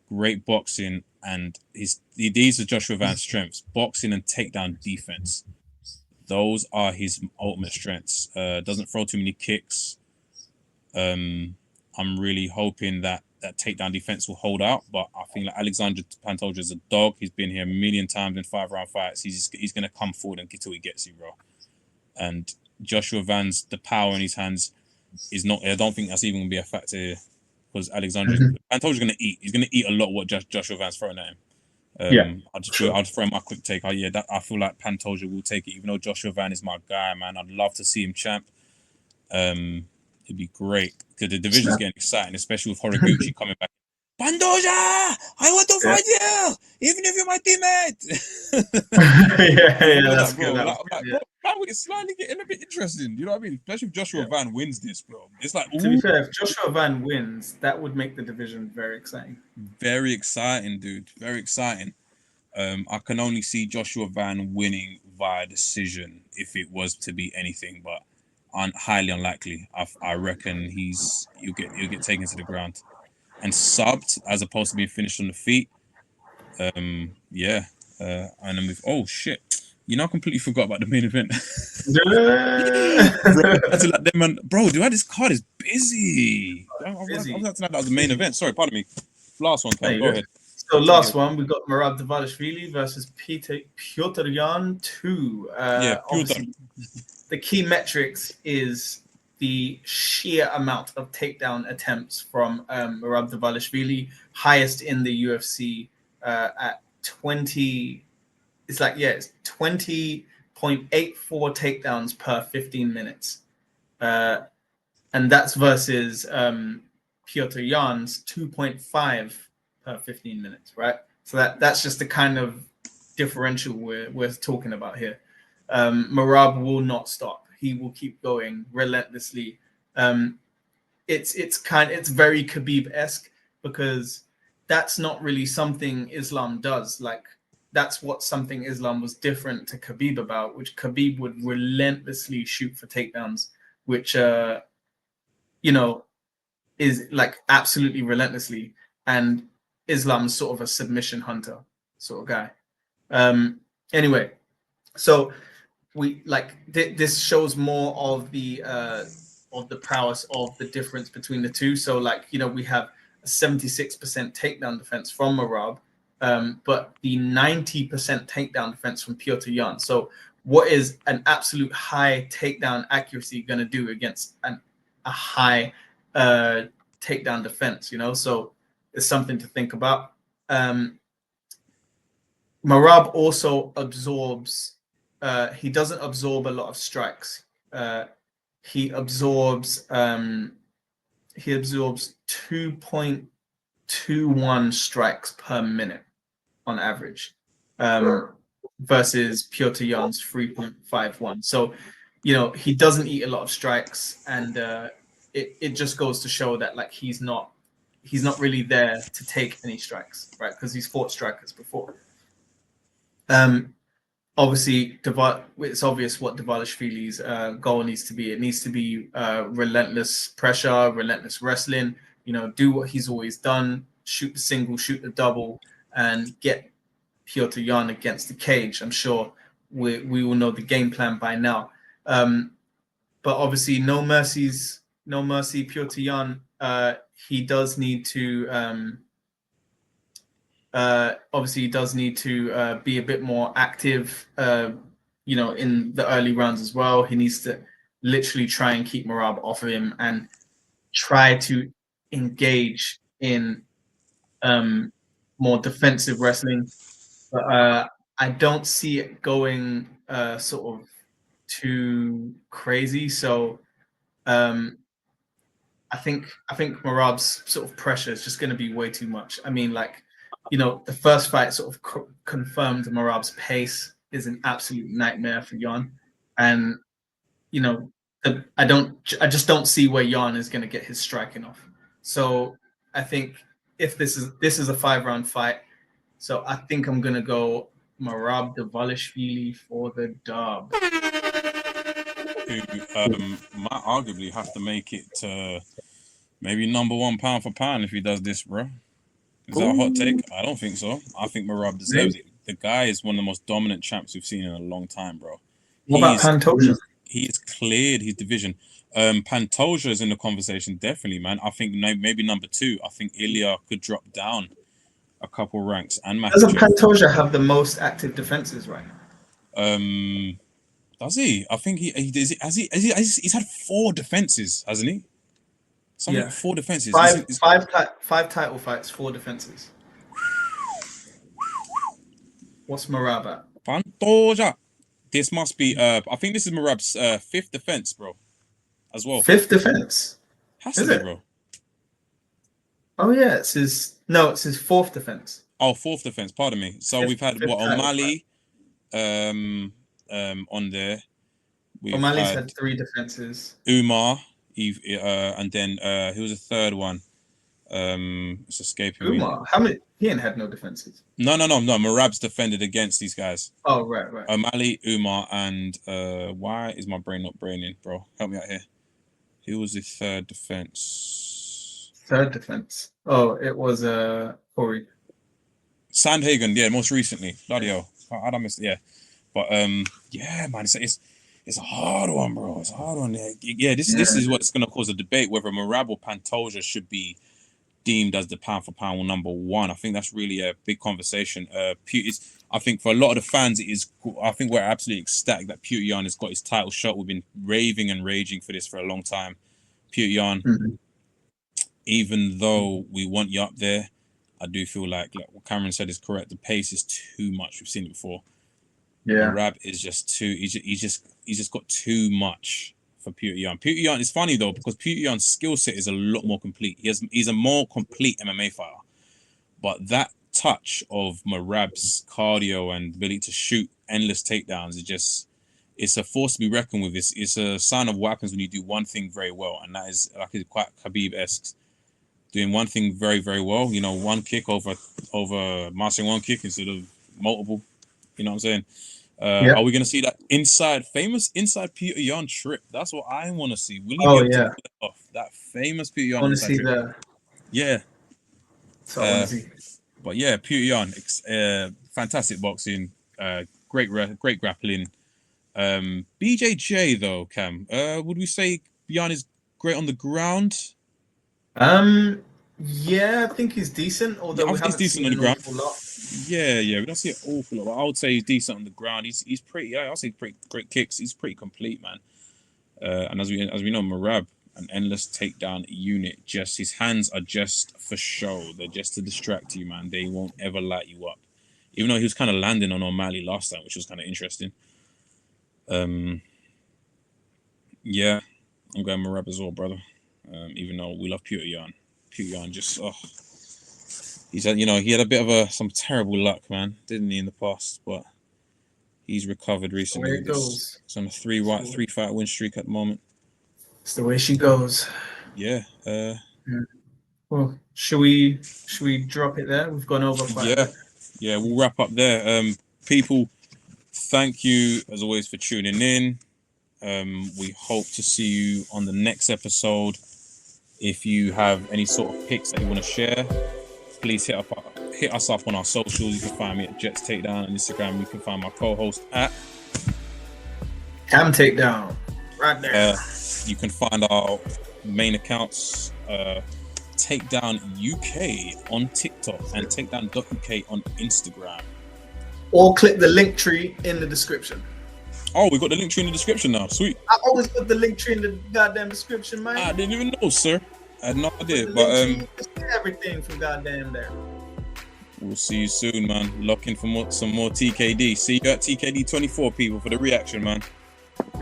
great boxing, and these are Joshua Van's strengths: boxing and takedown defense. Those are his ultimate strengths. Doesn't throw too many kicks. I'm really hoping that takedown defense will hold out, but I think like Alexandre Pantoja is a dog. He's been here a million times in 5-round fights. He's gonna come forward and get till he gets you, bro. And Joshua Van's, the power in his hands is not. I don't think that's even gonna be a factor here, because Pantoja's gonna eat. He's gonna eat a lot what Joshua Van's throwing at him. I'll just throw my quick take. I feel like Pantoja will take it, even though Joshua Van is my guy, man. I'd love to see him champ. It'd be great because the division's getting exciting, especially with Horiguchi coming back. Pantoja, I want to fight you, even if you're my teammate. yeah, that's good. Bro, it's slightly getting a bit interesting. You know what I mean? Especially if Joshua Van wins this, bro. It's like, to be fair, if Joshua Van wins, that would make the division very exciting. Very exciting, dude. Very exciting. I can only see Joshua Van winning via decision if it was to be anything, but highly unlikely. I reckon you'll get taken to the ground and subbed as opposed to being finished on the feet. And then oh shit. You know, I completely forgot about the main event. Bro, dude, this card is busy. I was acting like that was the main event. Sorry, pardon me. Last one, Cam. Go ahead. So last one, we got Merab Dvalishvili versus Piotr Jan 2. The key metrics is the sheer amount of takedown attempts from Merab Dvalishvili, highest in the UFC at 20. It's 20.84 takedowns per 15 minutes. And that's versus Piotr Jan's 2.5 per 15 minutes, right? So that's just the kind of differential we're talking about here. Merab will not stop. He will keep going relentlessly. It's very Khabib-esque, because that's not really something Islam does. Like, that's what something Islam was different to Khabib about, which Khabib would relentlessly shoot for takedowns, which is like absolutely relentlessly. And Islam's sort of a submission hunter sort of guy. Anyway, so we this shows more of the of the prowess of the difference between the two. So like, you know, we have a 76% takedown defense from Merab, but the 90% takedown defense from Petr Yan. So what is an absolute high takedown accuracy going to do against a high takedown defense, you know? So it's something to think about. Merab also absorbs, he doesn't absorb a lot of strikes. He absorbs 2.21 strikes per minute on average, versus Petr Yan's 3.51. So, you know, he doesn't eat a lot of strikes, and it just goes to show that like he's not really there to take any strikes, right? Because he's fought strikers before. Obviously, it's obvious what Dvalishvili's goal needs to be. It needs to be relentless pressure, relentless wrestling. You know, do what he's always done: shoot the single, shoot the double, and get Petr Yan against the cage. I'm sure we will know the game plan by now. But obviously, no mercy, Petr Yan. He does need to. Obviously, he does need to be a bit more active, you know, in the early rounds as well. He needs to literally try and keep Merab off of him and try to engage in more defensive wrestling. But I don't see it going sort of too crazy. So I think Merab's sort of pressure is just going to be way too much. I mean, like, you know, the first fight sort of confirmed Merab's pace is an absolute nightmare for Yan, and you know, I just don't see where Yan is going to get his striking off. So I think if this is a 5-round fight, so I think I'm going to go Merab Dvalishvili for the dub. Who might arguably have to make it to maybe number 1 pound for pound if he does this, bro. Is that a hot take? I don't think so. I think Merab deserves it. The guy is one of the most dominant champs we've seen in a long time, bro. What about Pantoja? He's cleared his division. Pantoja is in the conversation, definitely, man. I think maybe number 2. I think Ilya could drop down a couple ranks. And doesn't Pantoja have the most active defenses right now? Does he? I think he's had 4 defenses, hasn't he? Something like 4 defenses. Five title fights, 4 defenses. What's Merab at? Pantoja. This must be. I think this is Merab's 5th defense, bro. As well. 5th defense. Has to be, bro. Oh yeah, it's his 4th defense. Oh, 4th defense. Pardon me. So we've had O'Malley, on there. O'Malley's had 3 defenses. Umar. And then who was the third one? It's escaping me. Umar. How many? He ain't had no defenses. No. Merab's defended against these guys. Oh right. O'Malley, Umar, and why is my brain not braining, bro? Help me out here. Who was the third defense? Third defense. Oh, it was Corey Sandhagen. Yeah, most recently. Bloody hell. I don't miss. Yeah, but yeah, man, it's a hard one, bro. It's a hard one. Yeah, this is what's going to cause a debate whether Merab or Pantoja should be deemed as the pound for pound number 1. I think that's really a big conversation. I think for a lot of the fans, I think we're absolutely ecstatic that Petr Yan has got his title shot. We've been raving and raging for this for a long time. Petr Yan, even though we want you up there, I do feel like what Cameron said is correct. The pace is too much. We've seen it before. Yeah, Merab is just too. He's just got too much for Petr Yan. Petr Yan is funny though because Petr Yan's skill set is a lot more complete. He's a more complete MMA fighter, but that touch of Merab's cardio and ability to shoot endless takedowns it's a force to be reckoned with. It's a sign of what happens when you do one thing very well, and that is like it's quite Khabib-esque. Doing one thing very, very well, you know, one kick over mastering one kick instead of multiple. You know what I'm saying? Are we going to see that famous inside Petr Yan trip? That's what I want to see. Will he be able to pull it off? That famous Petr Yan inside trip. Yeah. But yeah, Petr Yan, fantastic boxing, great grappling. BJJ though, Cam, would we say Yan is great on the ground. Yeah, I think he's decent. Although Yeah, I we think he's haven't decent seen on the an ground. awful lot. Yeah, we don't see an awful lot. But I would say he's decent on the ground. He's pretty. Yeah, I'll say pretty great kicks. He's pretty complete, man. And as we know, Merab, an endless takedown unit. Just his hands are just for show. They're just to distract you, man. They won't ever light you up. Even though he was kind of landing on O'Malley last time, which was kind of interesting. Yeah, I'm going Merab as well, brother. Even though we love Petr Yan. Petr Yan just he's had, he had a bit of some terrible luck, man, didn't he, in the past? But he's recovered recently. Where it goes. It's on a three fight win streak at the moment. It's the way she goes. Yeah. Well, should we drop it there? We've gone over quite a bit. Yeah, we'll wrap up there. People, thank you as always for tuning in. We hope to see you on the next episode. If you have any sort of picks that you want to share, please hit us up on our socials. You can find me at Jets Takedown on Instagram. You can find my co-host at Cam Takedown, right there. You can find our main accounts, Takedown UK on TikTok and Takedown.uk on Instagram. Or click the link tree in the description. Oh, we got the link tree in the description now. Sweet. I always put the link tree in the goddamn description, man. I didn't even know, sir. I had no idea. The But link tree, just get everything from goddamn there. we'll see you soon, man. Lock in for some more TKD. See you at TKD 24, people, for the reaction, man.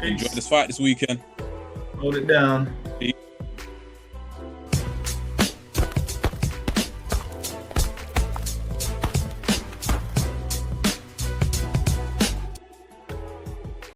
Enjoy this fight this weekend. Hold it down.